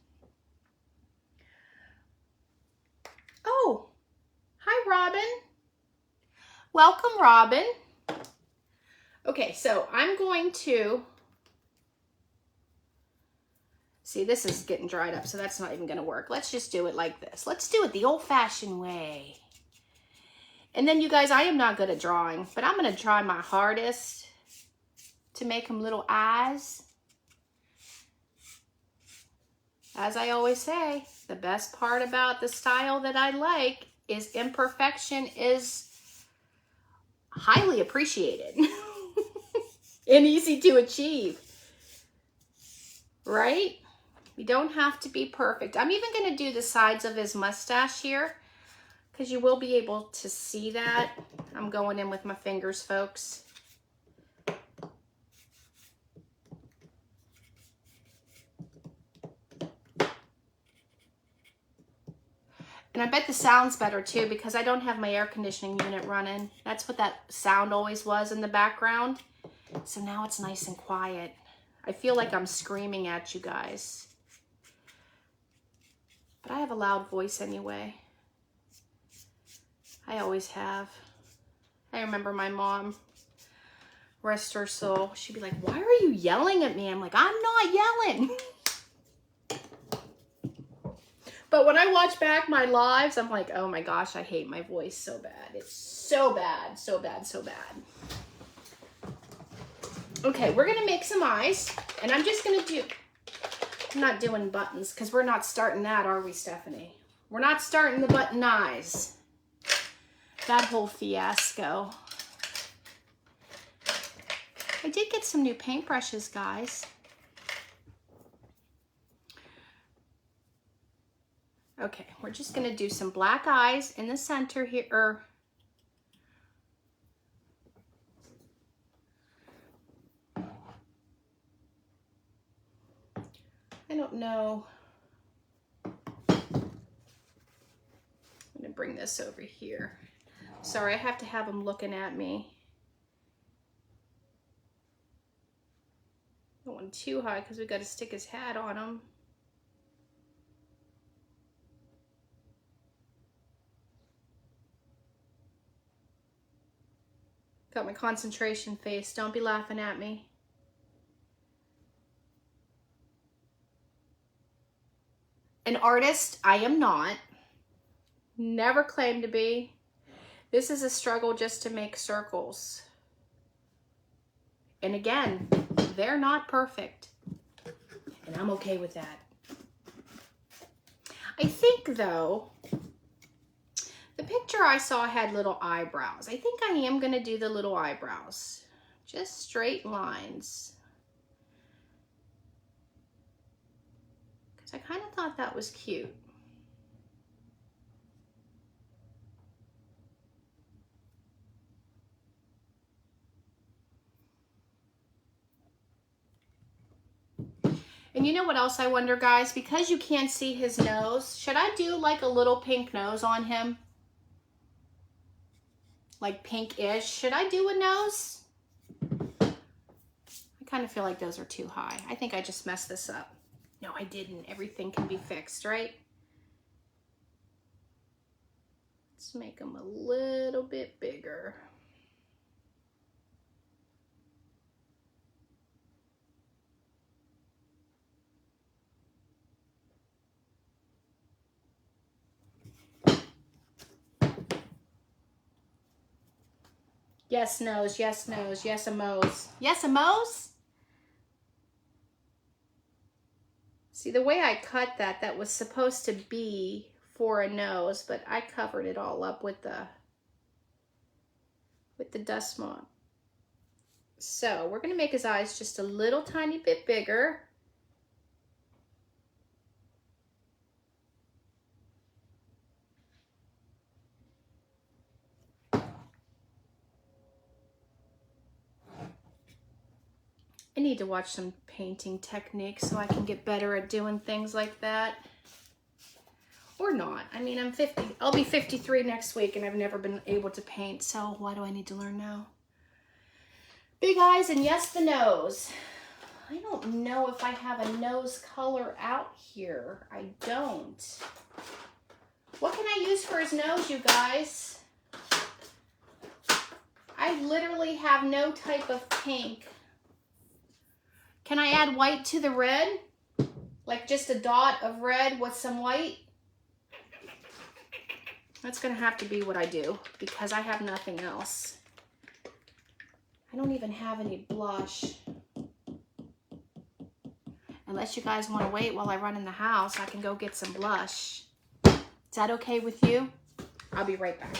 Oh, hi, Robin. Welcome, Robin. Okay, so I'm going to... See, this is getting dried up, so that's not even going to work. Let's just do it like this. Let's do it the old-fashioned way. And then, you guys, I am not good at drawing, but I'm going to try my hardest to make them little eyes. As I always say, the best part about the style that I like is imperfection is highly appreciated and easy to achieve, right? You don't have to be perfect. I'm even going to do the sides of his mustache here because you will be able to see that. I'm going in with my fingers, folks. And I bet the sound's better too because I don't have my air conditioning unit running. That's what that sound always was in the background. So now it's nice and quiet. I feel like I'm screaming at you guys. But I have a loud voice anyway. I always have. I remember my mom, rest her soul, she'd be like, why are you yelling at me? I'm like, I'm not yelling. But when I watch back my lives, I'm like, oh my gosh, I hate my voice so bad. It's so bad, so bad, so bad. Okay, we're gonna make some eyes, and I'm just gonna do, I'm not doing buttons because we're not starting that, are we, Stephanie? We're not starting the button eyes. That whole fiasco. I did get some new paintbrushes, guys. Okay, we're just gonna do some black eyes in the center here. I don't know. I'm gonna bring this over here. Sorry, I have to have him looking at me. Don't want too high because we got to stick his hat on him. Got my concentration face. Don't be laughing at me. An artist, I am not. Never claimed to be. This is a struggle just to make circles. And again, they're not perfect. And I'm okay with that. I think though, the picture I saw had little eyebrows. I think I am gonna do the little eyebrows. Just straight lines. Because I kind of thought that was cute. And you know what else I wonder, guys? Because you can't see his nose, should I do like a little pink nose on him? Like pink-ish. Should I do a nose? I kind of feel like those are too high. I think I just messed this up. No, I didn't. Everything can be fixed, right? Let's make them a little bit bigger. Yes, nose, yes, nose, yes, a Mose. Yes, a Mose? See, the way I cut that, that was supposed to be for a nose, but I covered it all up with the dust mop. So we're gonna make his eyes just a little tiny bit bigger. I need to watch some painting techniques so I can get better at doing things like that. Or not. I mean, I'm 50. I'll be 53 next week and I've never been able to paint, so why do I need to learn now? Big eyes and yes, the nose. I don't know if I have a nose color out here. I don't. What can I use for his nose, you guys? I literally have no type of pink. Can I add white to the red? Like just a dot of red with some white? That's gonna have to be what I do because I have nothing else. I don't even have any blush. Unless you guys want to wait while I run in the house, I can go get some blush. Is that okay with you? I'll be right back.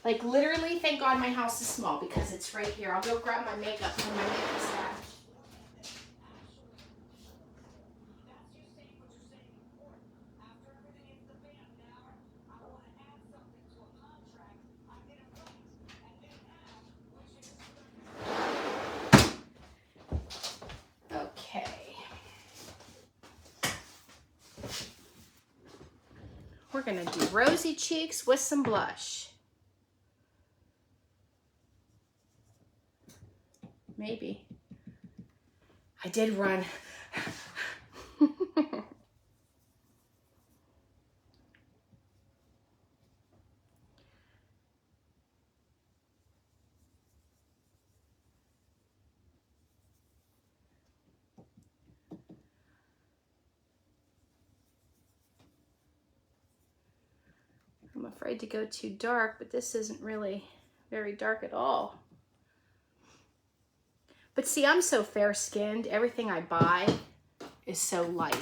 Like literally, thank God my house is small because it's right here. I'll go grab my makeup from my makeup stash. We're gonna do rosy cheeks with some blush. Maybe. I did run. I'm afraid to go too dark, but this isn't really very dark at all. But see, I'm so fair-skinned. Everything I buy is so light.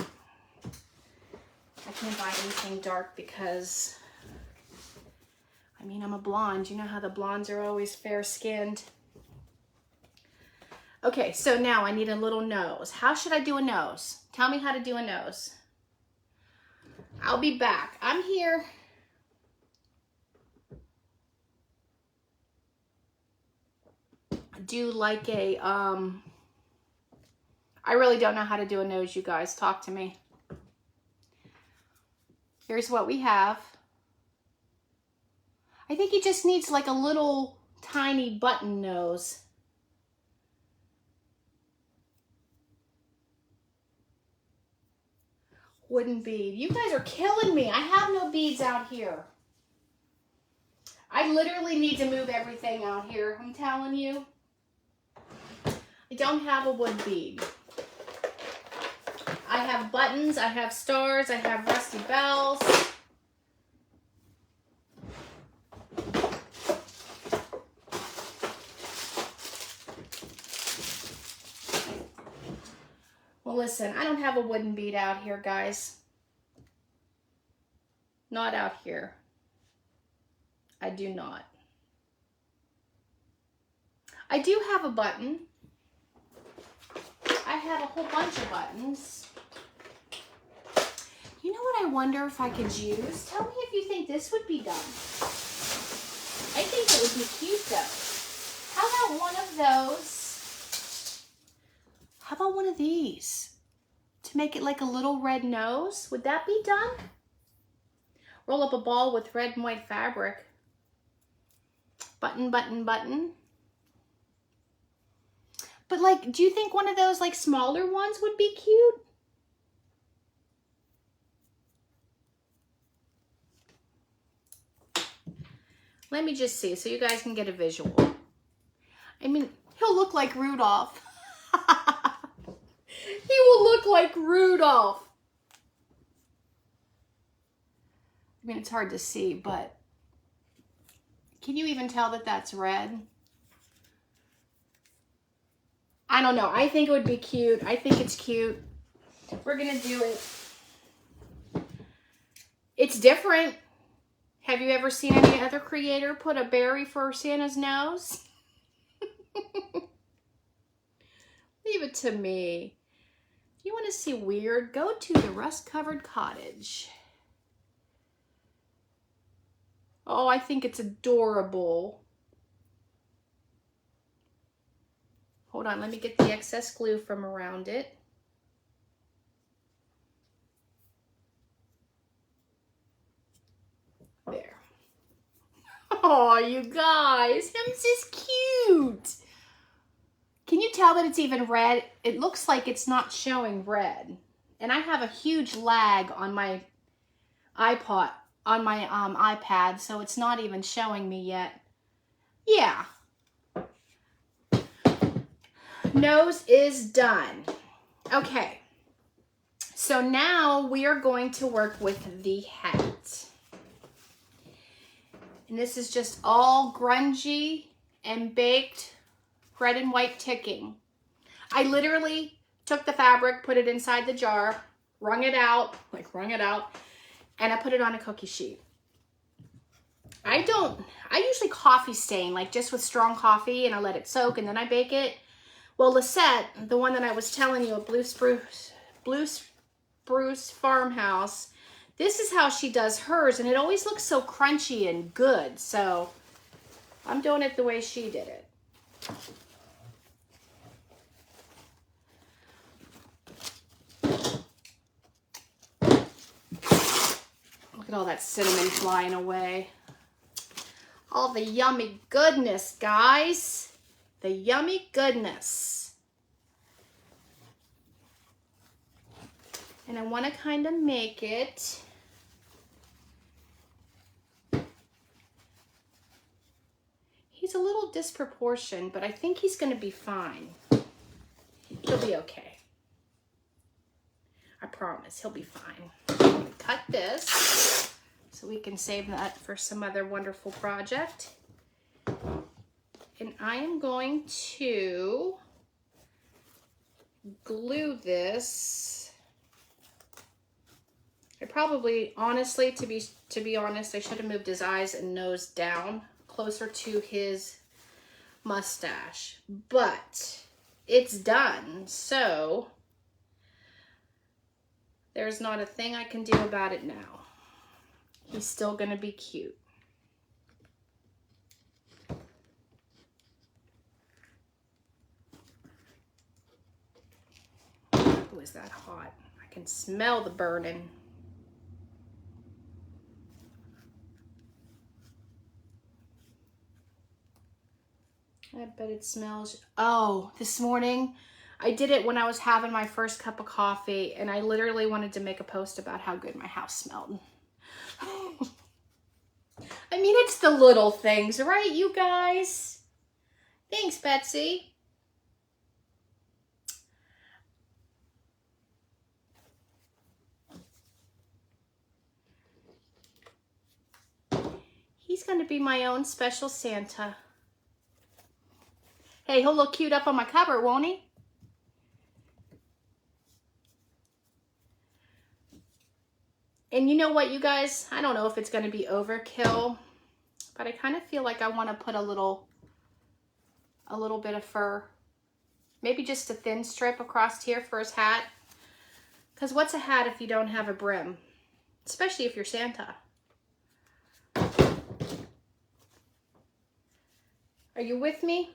I can't buy anything dark because, I mean, I'm a blonde. You know how the blondes are always fair-skinned. Okay, so now I need a little nose. How should I do a nose? Tell me how to do a nose. I'll be back. I'm here. Do like a, I really don't know how to do a nose, you guys. Talk to me. Here's what we have. I think he just needs like a little tiny button nose. Wooden bead. You guys are killing me. I have no beads out here. I literally need to move everything out here. I'm telling you. I don't have a wood bead. I have buttons, I have stars, I have rusty bells. Well, listen, I don't have a wooden bead out here, guys. Not out here. I do not. I do have a button. I have a whole bunch of buttons. You know what I wonder if I could use? Tell me if you think this would be done. I think it would be cute though. How about one of those? How about one of these? To make it like a little red nose? Would that be done? Roll up a ball with red and white fabric. Button, button, button. But like, do you think one of those like smaller ones would be cute? Let me just see so you guys can get a visual. I mean, he'll look like Rudolph. He will look like Rudolph. I mean, it's hard to see, but can you even tell that that's red? I don't know. I think it would be cute. I think it's cute. We're going to do it. It's different. Have you ever seen any other creator put a berry for Santa's nose? Leave it to me. If you want to see weird, go to the rust-covered cottage. Oh, I think it's adorable. Hold on, let me get the excess glue from around it. There. Oh, you guys, him's just cute. Can you tell that it's even red? It looks like it's not showing red. And I have a huge lag on my iPod, on my iPad, so it's not even showing me yet. Yeah. Nose is done. Okay. So now we are going to work with the hat. And this is just all grungy and baked red and white ticking. I literally took the fabric, put it inside the jar, wrung it out, and I put it on a cookie sheet. I usually coffee stain, like just with strong coffee, and I let it soak and then I bake it. Well, Lisette, the one that I was telling you, a Blue Spruce Farmhouse, this is how she does hers, and it always looks so crunchy and good. So I'm doing it the way she did it. Look at all that cinnamon flying away. All the yummy goodness, guys. The yummy goodness. And I want to kind of make it he's a little disproportioned, but I think he's going to be fine. He'll be okay. I promise he'll be fine. Cut this so we can save that for some other wonderful project. And I am going to glue this. I probably, honestly, to be honest, I should have moved his eyes and nose down closer to his mustache. But it's done. So there's not a thing I can do about it now. He's still gonna be cute. Oh, is that hot? I can smell the burning. I bet it smells. Oh, this morning I did it when I was having my first cup of coffee, and I literally wanted to make a post about how good my house smelled. I mean, it's the little things, right, you guys? Thanks, Betsy. He's going to be my own special Santa. Hey, he'll look cute up on my cupboard, won't he? And you know what, you guys? I don't know if it's going to be overkill, but I kind of feel like I want to put a little bit of fur. Maybe just a thin strip across here for his hat. Because what's a hat if you don't have a brim? Especially if you're Santa. Are you with me?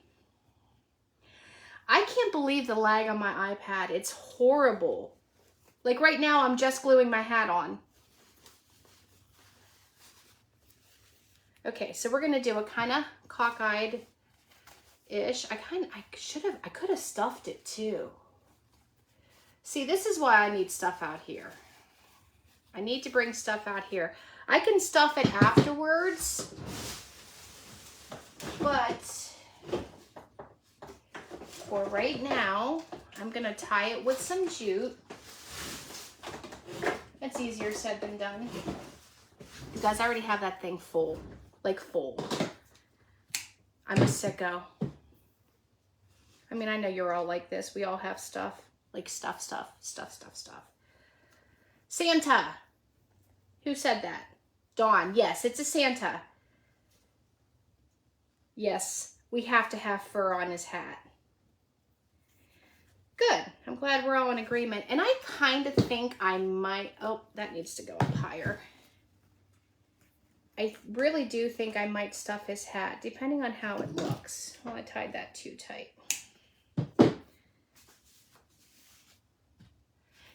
I can't believe the lag on my iPad. It's horrible. Like right now, I'm just gluing my hat on. Okay, so we're gonna do a kind of cockeyed-ish. I could have stuffed it too. See, this is why I need stuff out here. I need to bring stuff out here. I can stuff it afterwards, but for right now, I'm gonna tie it with some jute. It's easier said than done. You guys, I already have that thing full, like full. I'm a sicko. I mean, I know you're all like this. We all have stuff, like stuff. Santa. Who said that? Dawn. Yes, it's a Santa. Yes, we have to have fur on his hat. Good. I'm glad we're all in agreement. And I kind of think I might... Oh, that needs to go up higher. I really do think I might stuff his hat, depending on how it looks. Well, I tied that too tight.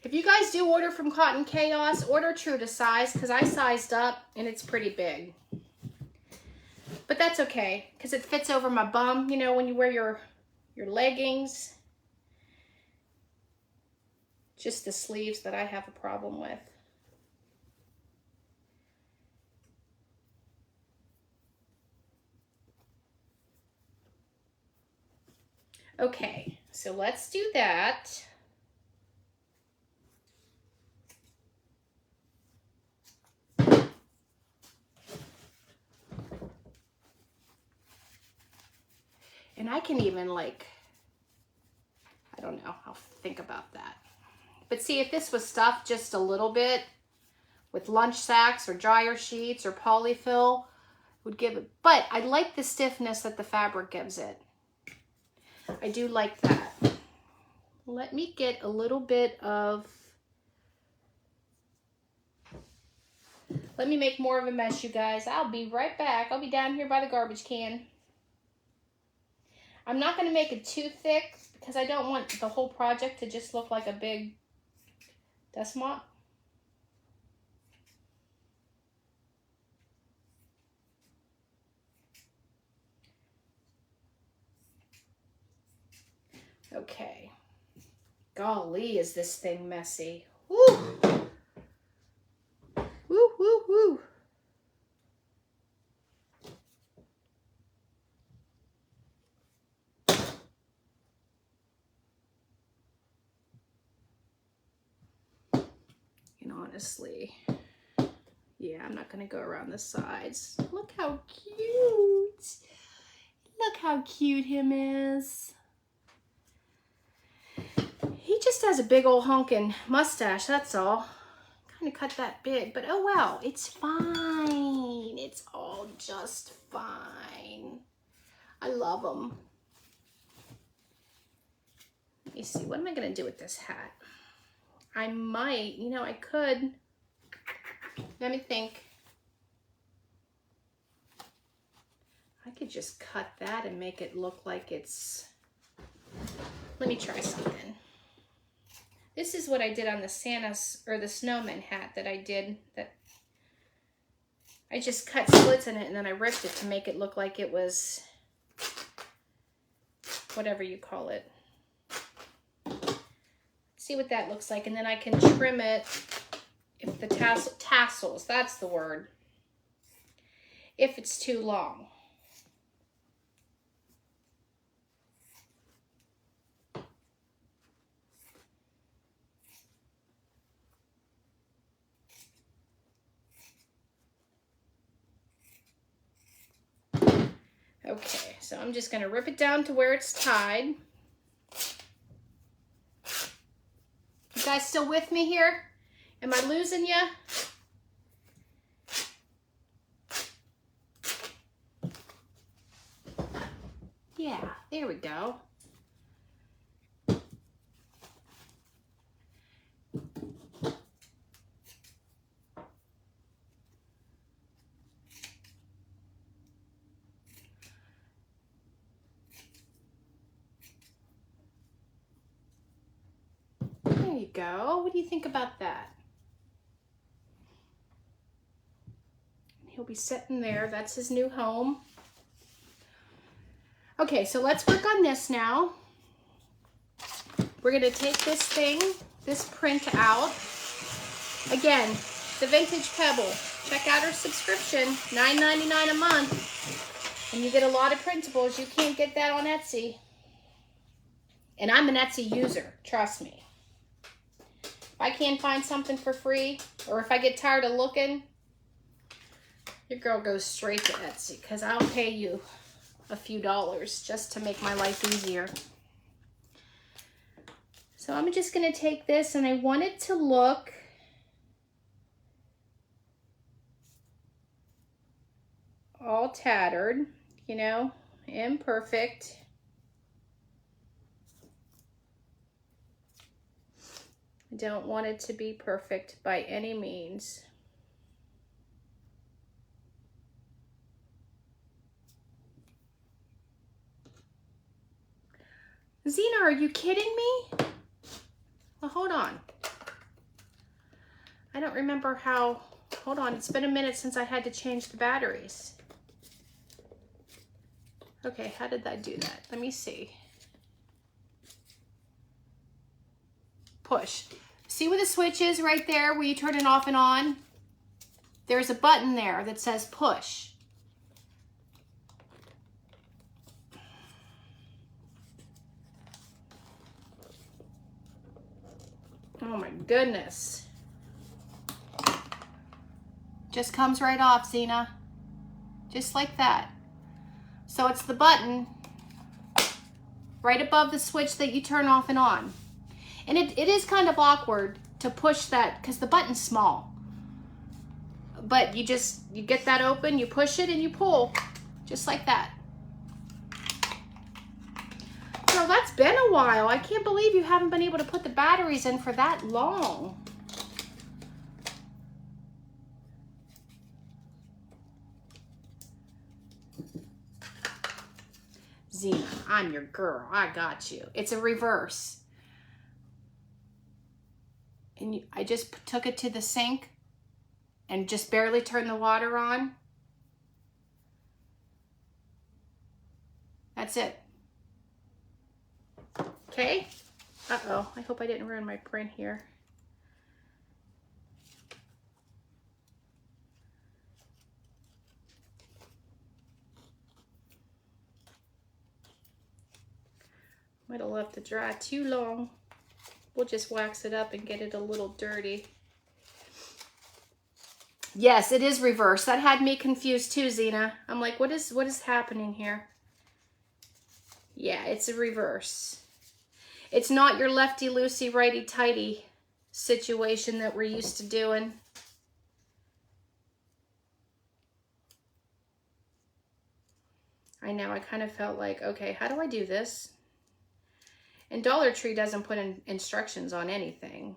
If you guys do order from Cotton Chaos, order true to size, because I sized up and it's pretty big. But that's okay, because it fits over my bum, you know, when you wear your leggings. Just the sleeves that I have a problem with. Okay, so let's do that. And I can even like, I don't know, I'll think about that. But see, if this was stuffed just a little bit with lunch sacks or dryer sheets or polyfill, would give it, but I like the stiffness that the fabric gives it. I do like that. Let me get a little bit of, let me make more of a mess, you guys. I'll be right back. I'll be down here by the garbage can. I'm not going to make it too thick because I don't want the whole project to just look like a big dust mop. Okay. Golly, is this thing messy. Woo! Woo, woo, woo. And honestly, yeah, I'm not going to go around the sides. Look how cute. Look how cute him is. He just has a big old honking mustache, that's all. Kind of cut that big, but oh well, it's fine. It's all just fine. I love him. Let me see, what am I gonna do with this hat? I might, you know, I could, let me think. I could just cut that and make it look like it's, let me try something. This is what I did on the Santa's, or the snowman hat that I did, that I just cut slits in it and then I ripped it to make it look like it was, whatever you call it. See what that looks like, and then I can trim it if the tassels, that's the word, if it's too long. Okay, so I'm just gonna rip it down to where it's tied. You guys still with me here? Am I losing you? Yeah, there we go. There you go. What do you think about that? He'll be sitting there. That's his new home. Okay, so let's work on this now. We're gonna take this thing, this print out. Again, the Vintage Pebble. Check out our subscription, $9.99 a month. And you get a lot of printables. You can't get that on Etsy. And I'm an Etsy user, trust me. If I can't find something for free, or if I get tired of looking, your girl goes straight to Etsy, because I'll pay you a few dollars just to make my life easier. So I'm just gonna take this, and I want it to look all tattered, you know, imperfect. I don't want it to be perfect by any means. Zena, are you kidding me? Well, hold on. I don't remember how, hold on, it's been a minute since I had to change the batteries. Okay, how did that do that? Let me see. Push. See where the switch is right there, where you turn it off and on? There's a button there that says push. Oh my goodness. Just comes right off, Zena. Just like that. So it's the button right above the switch that you turn off and on. And it is kind of awkward to push that because the button's small. But you get that open, you push it and you pull, just like that. So that's been a while. I can't believe you haven't been able to put the batteries in for that long. Zena, I'm your girl. I got you. It's a reverse. And I just took it to the sink and just barely turned the water on. That's it. Okay. Uh-oh. I hope I didn't ruin my print here. Might have left it dry too long. We'll just wax it up and get it a little dirty. Yes, it is reverse. That had me confused too, Zena. I'm like, what is happening here? Yeah, it's a reverse. It's not your lefty-loosey, righty-tighty situation that we're used to doing. I know, I kind of felt like, okay, how do I do this? And Dollar Tree doesn't put in instructions on anything.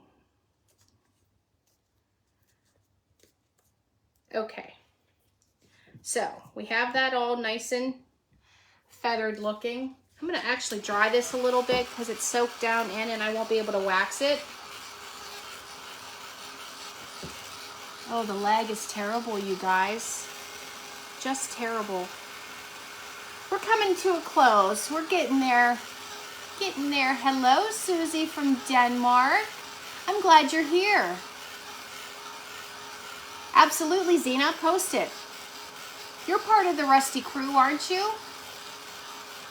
Okay. So we have that all nice and feathered looking. I'm going to actually dry this a little bit because it's soaked down in and I won't be able to wax it. Oh, the lag is terrible, you guys. Just terrible. We're coming to a close. We're getting there. Getting there. Hello, Susie from Denmark. I'm glad you're here. Absolutely, Zena. Post it. You're part of the Rusty crew, aren't you?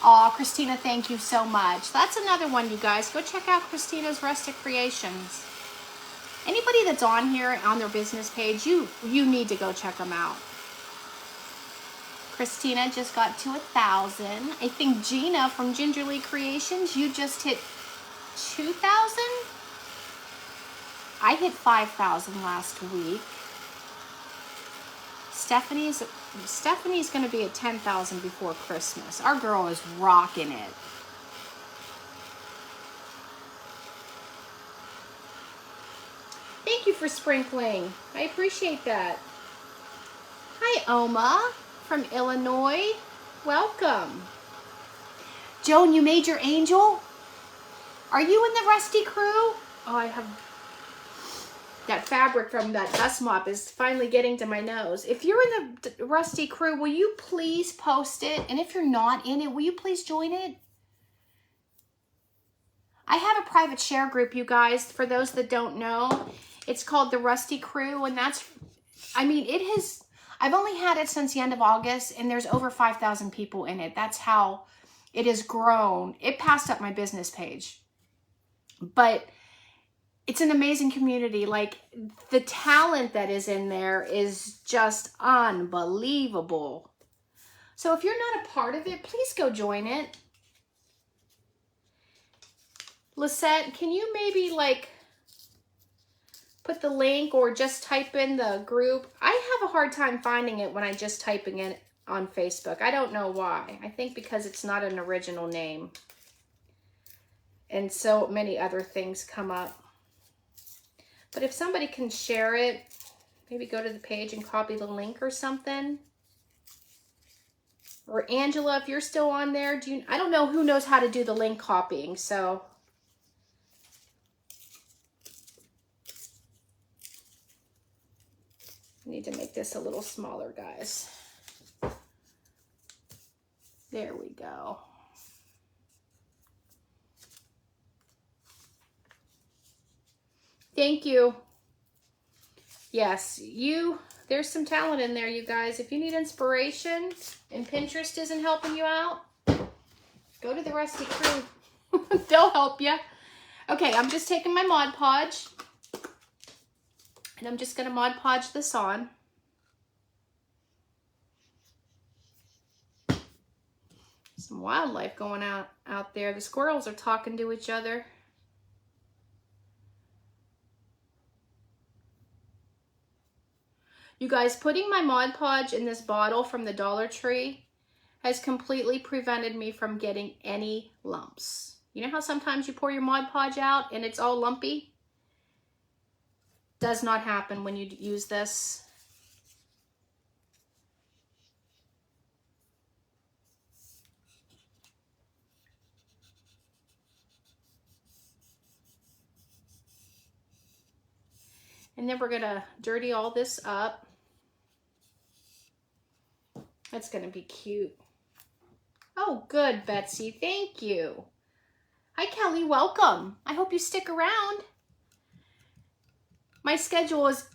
Aw, Christina, thank you so much. That's another one, you guys. Go check out Christina's Rustic Creations. Anybody that's on here on their business page, you need to go check them out. Christina just got to 1,000. I think Gina from Gingerly Creations, you just hit 2,000. I hit 5,000 last week. Stephanie's going to be at 10,000 before Christmas. Our girl is rocking it. Thank you for sprinkling. I appreciate that. Hi, Oma from Illinois. Welcome. Joan, you made your angel? Are you in the Rusty crew? Oh, I have... That fabric from that dust mop is finally getting to my nose. If you're in the Rusty crew, will you please post it? And if you're not in it, will you please join it? I have a private share group, you guys, for those that don't know. It's called the Rusty Crew, and that's, I mean, it has, I've only had it since the end of August, and there's over 5,000 people in it. That's how it has grown. It passed up my business page. But it's an amazing community. Like, the talent that is in there is just unbelievable. So if you're not a part of it, please go join it. Lisette, can you maybe like put the link or just type in the group? I have a hard time finding it when I just typing it on Facebook. I don't know why. I think because it's not an original name. And so many other things come up. But if somebody can share it, maybe go to the page and copy the link or something. Or Angela, if you're still on there, I don't know who knows how to do the link copying, so. I need to make this a little smaller, guys. There we go. Thank you. Yes, there's some talent in there, you guys. If you need inspiration and Pinterest isn't helping you out, go to the Rusty crew. They'll help you. Okay, I'm just taking my Mod Podge and I'm just going to Mod Podge this on. Some wildlife going out there. The squirrels are talking to each other. You guys, putting my Mod Podge in this bottle from the Dollar Tree has completely prevented me from getting any lumps. You know how sometimes you pour your Mod Podge out and it's all lumpy? Does not happen when you use this. And then we're gonna dirty all this up. That's gonna be cute. Oh, good, Betsy, thank you. Hi, Kelly, welcome. I hope you stick around. My schedule is,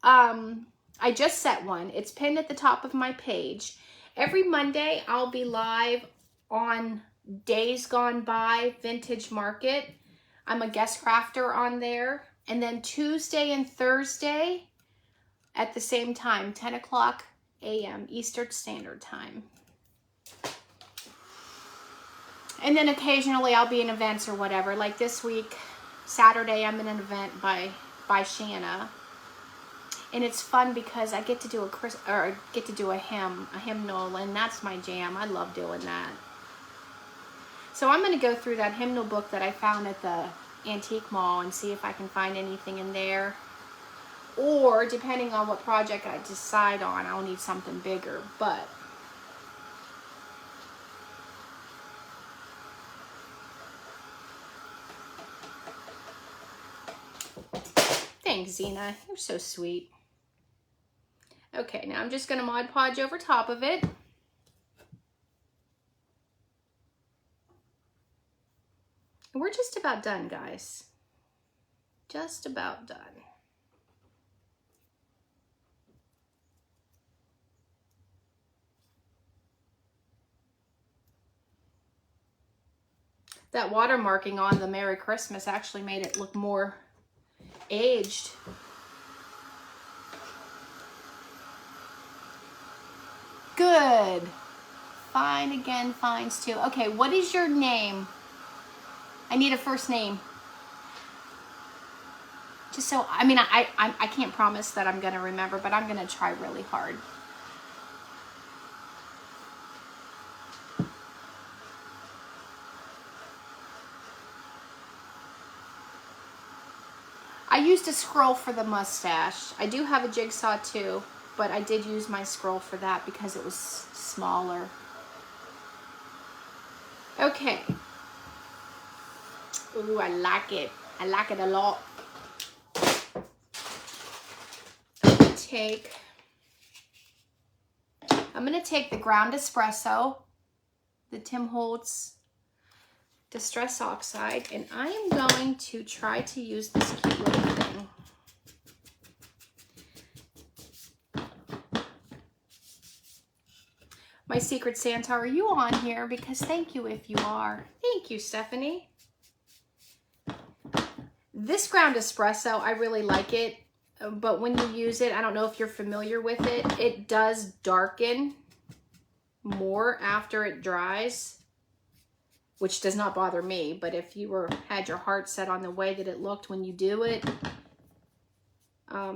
I just set one. It's pinned at the top of my page. Every Monday, I'll be live on Days Gone By Vintage Market. I'm a guest crafter on there. And then Tuesday and Thursday at the same time, 10 o'clock a.m. Eastern Standard Time. And then occasionally I'll be in events or whatever. Like this week, Saturday, I'm in an event by Shanna. And it's fun because I get to do a hymnal, and that's my jam. I love doing that. So I'm going to go through that hymnal book that I found at the antique mall and see if I can find anything in there. Or depending on what project I decide on, I'll need something bigger. But thanks, Zena. You're so sweet. Okay, now I'm just going to Mod Podge over top of it. We're just about done, guys. Just about done. That watermarking on the Merry Christmas actually made it look more aged. Good. Fine again, fines too. Okay, what is your name? I need a first name. Just so, I mean, I can't promise that I'm going to remember, but I'm going to try really hard. I used a scroll for the mustache. I do have a jigsaw too, but I did use my scroll for that because it was smaller. Okay. Ooh, I like it. I like it a lot. I'm gonna take the ground espresso, the Tim Holtz Distress Oxide, and I am going to try to use this cute little thing. My Secret Santa, are you on here? Because thank you if you are. Thank you, Stephanie. This ground espresso, I really like it, but when you use it, I don't know if you're familiar with it, it does darken more after it dries, which does not bother me, but if you had your heart set on the way that it looked when you do it,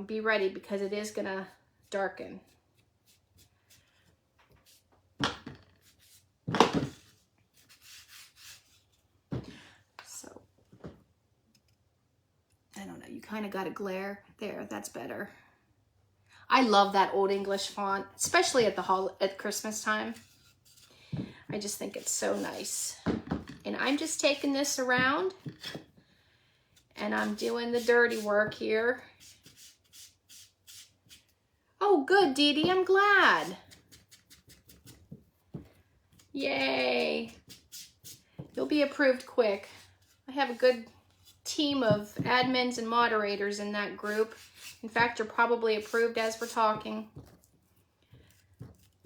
be ready because it is gonna darken. So, I don't know, you kind of got a glare there, that's better. I love that Old English font, especially at Christmas time. I just think it's so nice. And I'm just taking this around and I'm doing the dirty work here. Oh, good, Dee Dee, I'm glad. Yay. You'll be approved quick. I have a good team of admins and moderators in that group. In fact, you're probably approved as we're talking.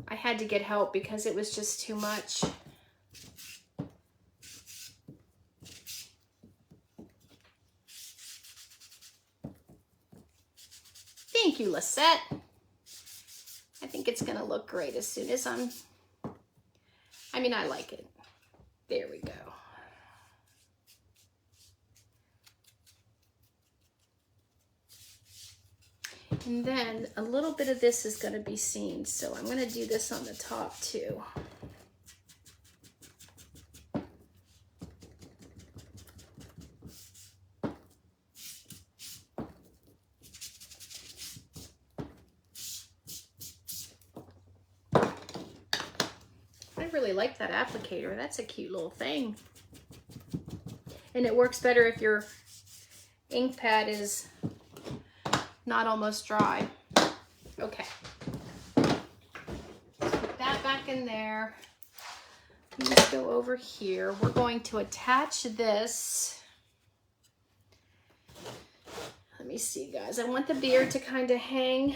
I had to get help because it was just too much. Thank you, Lisette. I think it's gonna look great as soon as I like it. There we go. And then a little bit of this is going to be seen, so I'm going to do this on the top too. I really like that applicator. That's a cute little thing. And it works better if your ink pad is not almost dry. Okay. Put that back in there. Let's go over here. We're going to attach this. Let me see, guys. I want the beard to kind of hang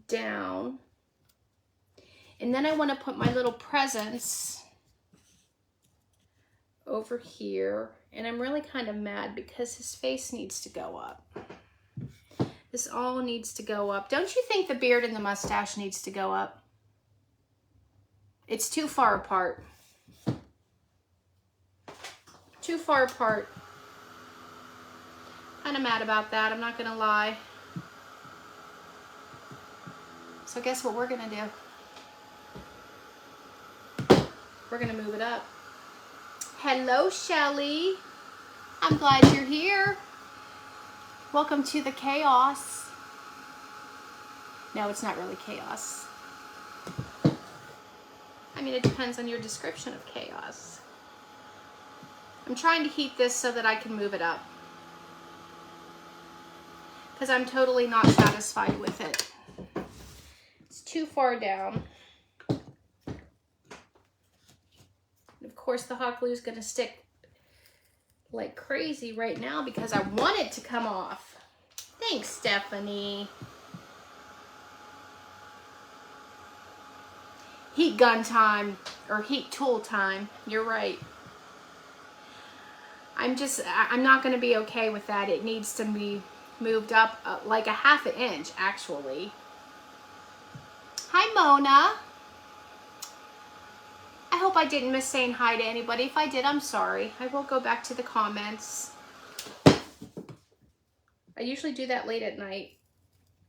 down. And then I want to put my little presents over here. And I'm really kind of mad because his face needs to go up. This all needs to go up. Don't you think the beard and the mustache needs to go up? It's too far apart. Too far apart. Kind of mad about that, I'm not gonna lie. So guess what we're gonna do? We're gonna move it up. Hello, Shelly. I'm glad you're here. Welcome to the chaos. No, it's not really chaos. I mean, it depends on your description of chaos. I'm trying to heat this so that I can move it up, because I'm totally not satisfied with it. It's too far down. Of course, the hot glue is going to stick like crazy right now because I want it to come off. Thanks, Stephanie. Heat gun time, or heat tool time. You're right. I'm not going to be okay with that. It needs to be moved up like a ½ inch, actually. Hi, Mona. I hope I didn't miss saying hi to anybody. If I did, I'm sorry. I will go back to the comments. I usually do that late at night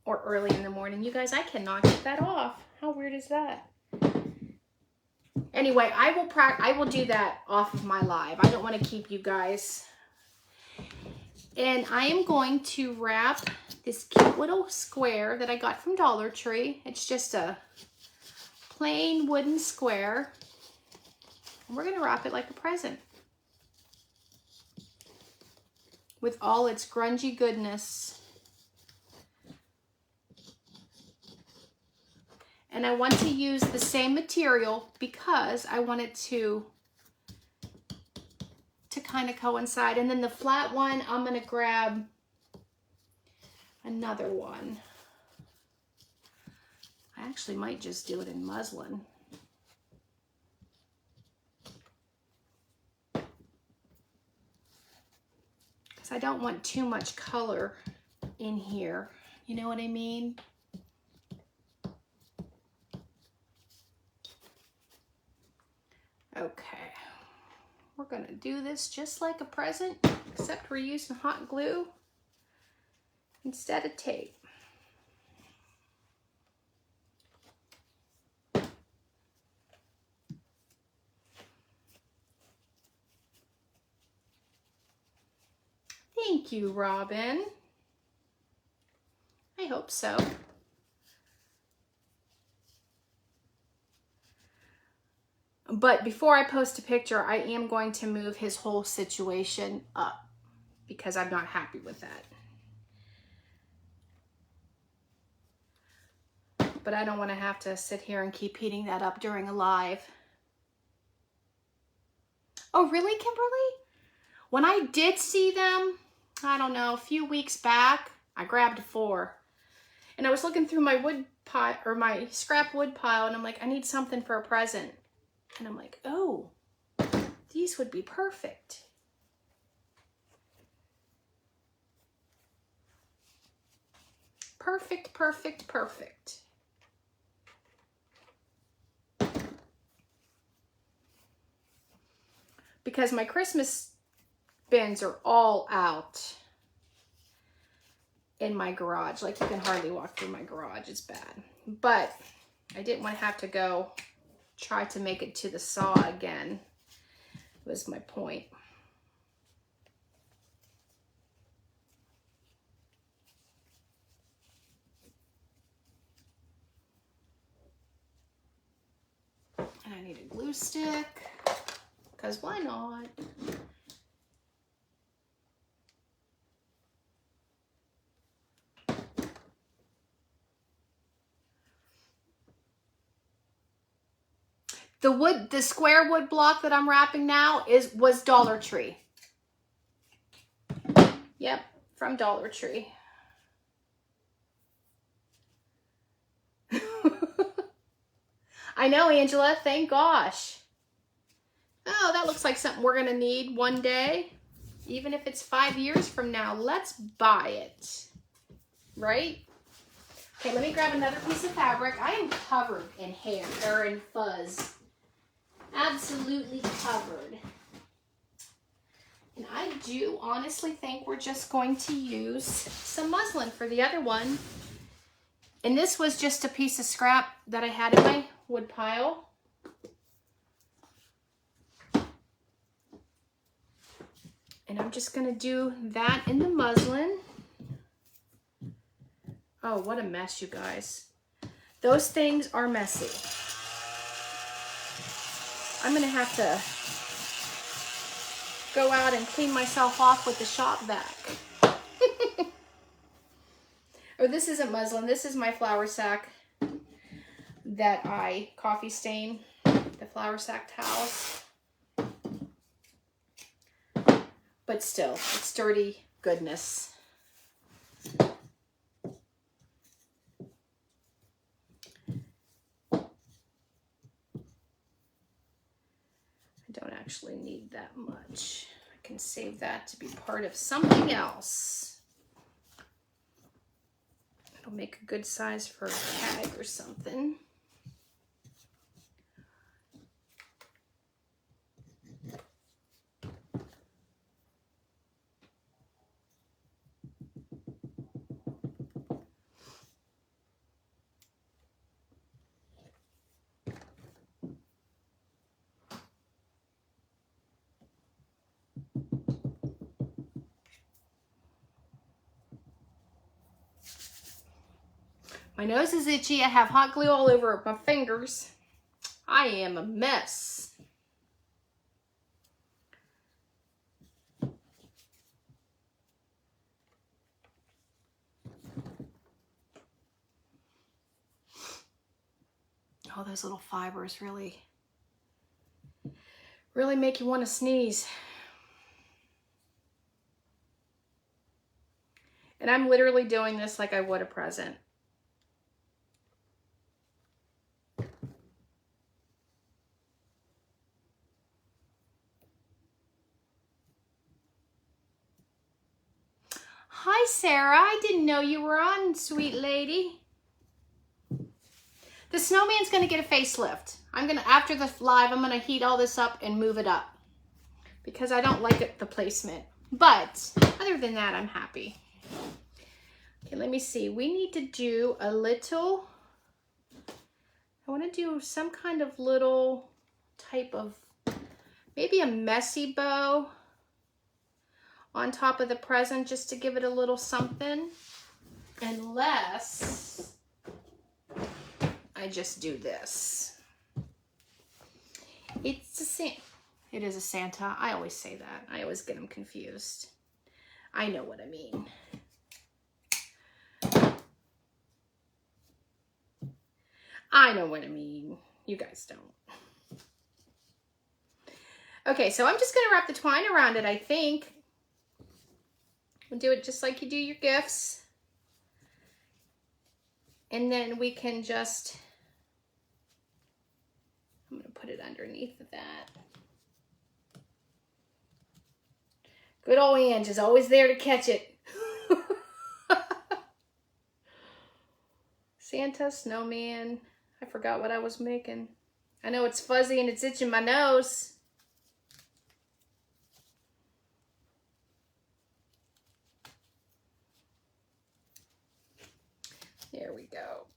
or early in the morning. You guys, I cannot get that off. How weird is that? Anyway, I will do that off of my live. I don't want to keep you guys. And I am going to wrap this cute little square that I got from Dollar Tree. It's just a plain wooden square. And we're going to wrap it like a present with all its grungy goodness. And I want to use the same material because I want it to kind of coincide. And then the flat one, I'm going to grab another one. I actually might just do it in muslin. Because I don't want too much color in here. You know what I mean? Okay, we're gonna do this just like a present, except we're using hot glue instead of tape. Thank you, Robin. I hope so. But before I post a picture, I am going to move his whole situation up because I'm not happy with that. But I don't want to have to sit here and keep heating that up during a live. Oh, really, Kimberly? When I did see them, I don't know, a few weeks back, I grabbed 4. And I was looking through my wood pile, or my scrap wood pile, and I'm like, I need something for a present. And I'm like, oh, these would be perfect. Perfect, perfect, perfect. Because my Christmas bins are all out in my garage. Like, you can hardly walk through my garage. It's bad. But I didn't want to have to go try to make it to the saw again, was my point. And I need a glue stick, because why not? The square wood block that I'm wrapping now was Dollar Tree. Yep, from Dollar Tree. I know, Angela, thank gosh. Oh, that looks like something we're gonna need one day. Even if it's 5 years from now, let's buy it. Right? Okay, let me grab another piece of fabric. I am covered in hair, or in fuzz. Absolutely covered. And I do honestly think we're just going to use some muslin for the other one. And this was just a piece of scrap that I had in my wood pile. And I'm just gonna do that in the muslin. Oh, what a mess, you guys. Those things are messy. I'm gonna have to go out and clean myself off with the shop vac. Oh, this isn't muslin. This is my flour sack that I coffee stain, the flour sack towels. But still, it's dirty goodness. I don't actually need that much. I can save that to be part of something else. It'll make a good size for a bag or something. My nose is itchy. I have hot glue all over my fingers. I am a mess. Oh, those little fibers really make you want to sneeze. And I'm literally doing this like I would a present. Hi, Sarah. I didn't know you were on, sweet lady. The snowman's gonna get a facelift. After the live, I'm gonna heat all this up and move it up because I don't like the placement. But other than that, I'm happy. Okay, let me see. We need to do a little, I wanna do some kind of little type of, maybe a messy bow on top of the present just to give it a little something, unless I just do this. It's a Santa. It is a Santa. I always say that. I always get them confused. I know what I mean. I know what I mean. You guys don't. Okay, so I'm just gonna wrap the twine around it, I think. We'll do it just like you do your gifts. And then we can just, I'm gonna put it underneath of that. Good old Ange is always there to catch it. Santa, snowman. I forgot what I was making. I know it's fuzzy and it's itching my nose. There we go.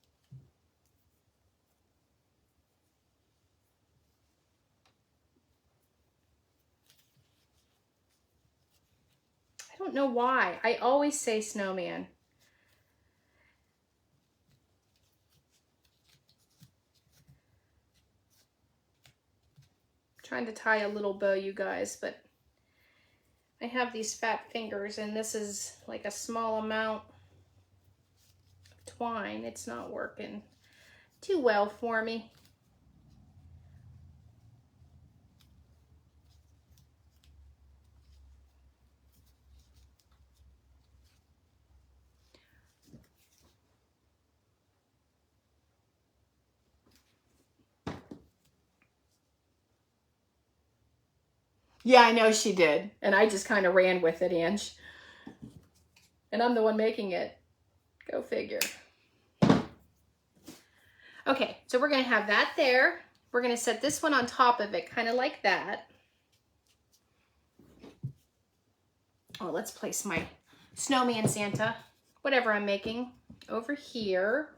I don't know why. I always say snowman. I'm trying to tie a little bow, you guys, but I have these fat fingers and this is like a small amount of twine. It's not working too well for me. Yeah, I know she did. And I just kind of ran with it, Ange. And I'm the one making it. Go figure. Okay, so we're going to have that there. We're going to set this one on top of it, kind of like that. Oh, let's place my snowman Santa, whatever I'm making, over here.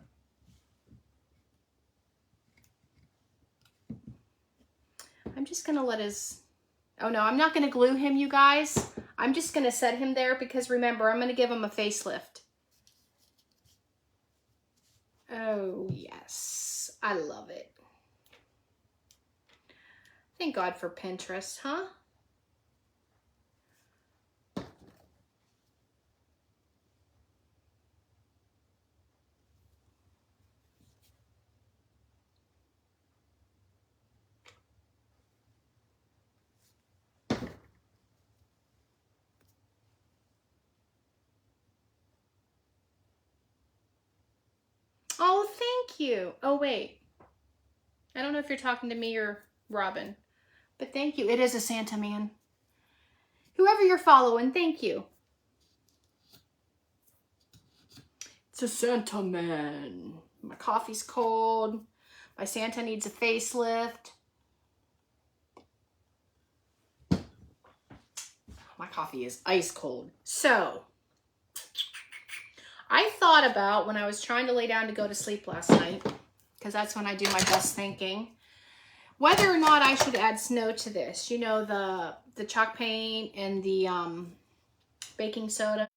I'm just going to let his... Oh no, I'm not going to glue him, you guys. I'm just going to set him there because remember, I'm going to give him a facelift. Oh, yes. I love it. Thank God for Pinterest, huh? Oh, thank you. Oh, wait. I don't know if you're talking to me or Robin, but thank you. It is a Santa man. Whoever you're following, thank you. It's a Santa man. My coffee's cold. My Santa needs a facelift. My coffee is ice cold. So, I thought about when I was trying to lay down to go to sleep last night, because that's when I do my best thinking, whether or not I should add snow to this. You know, the chalk paint and the baking soda.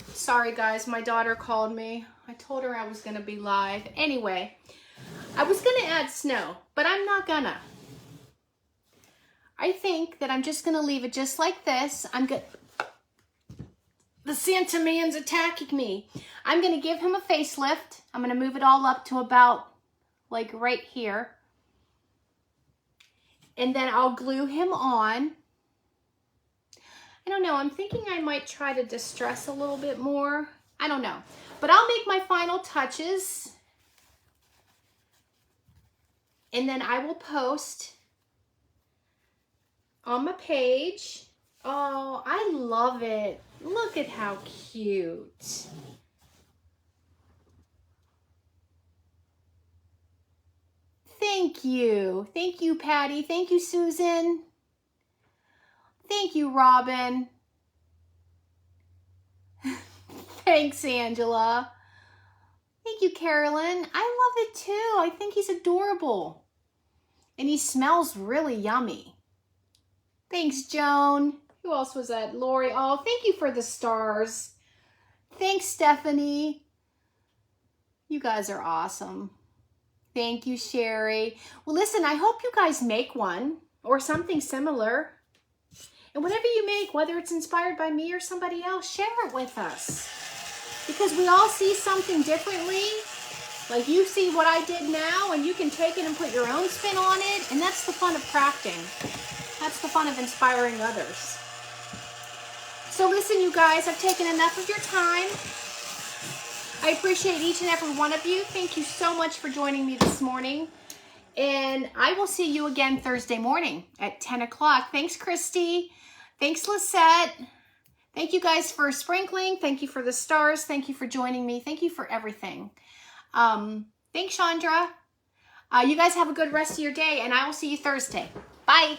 Sorry guys, my daughter called me. I told her I was gonna be live. Anyway, I was gonna add snow, but I'm not gonna. I think that I'm just gonna leave it just like this. The Santa man's attacking me. I'm gonna give him a facelift. I'm gonna move it all up to about like right here. And then I'll glue him on. I don't know, I'm thinking I might try to distress a little bit more. I don't know, but I'll make my final touches. And then I will post on my page. Oh, I love it. Look at how cute. Thank you. Thank you, Patty. Thank you, Susan. Thank you, Robin. Thanks, Angela. Thank you, Carolyn. I love it too. I think he's adorable. And he smells really yummy. Thanks, Joan. Who else was that? Lori. Oh, thank you for the stars. Thanks, Stephanie. You guys are awesome. Thank you, Sherry. Well, listen, I hope you guys make one or something similar. And whatever you make, whether it's inspired by me or somebody else, share it with us. Because we all see something differently. Like you see what I did now, and you can take it and put your own spin on it. And that's the fun of crafting. That's the fun of inspiring others. So listen, you guys, I've taken enough of your time. I appreciate each and every one of you. Thank you so much for joining me this morning. And I will see you again Thursday morning at 10 o'clock. Thanks, Christy. Thanks, Lisette. Thank you guys for sprinkling. Thank you for the stars. Thank you for joining me. Thank you for everything. Thanks, Chandra. You guys have a good rest of your day, and I will see you Thursday. Bye.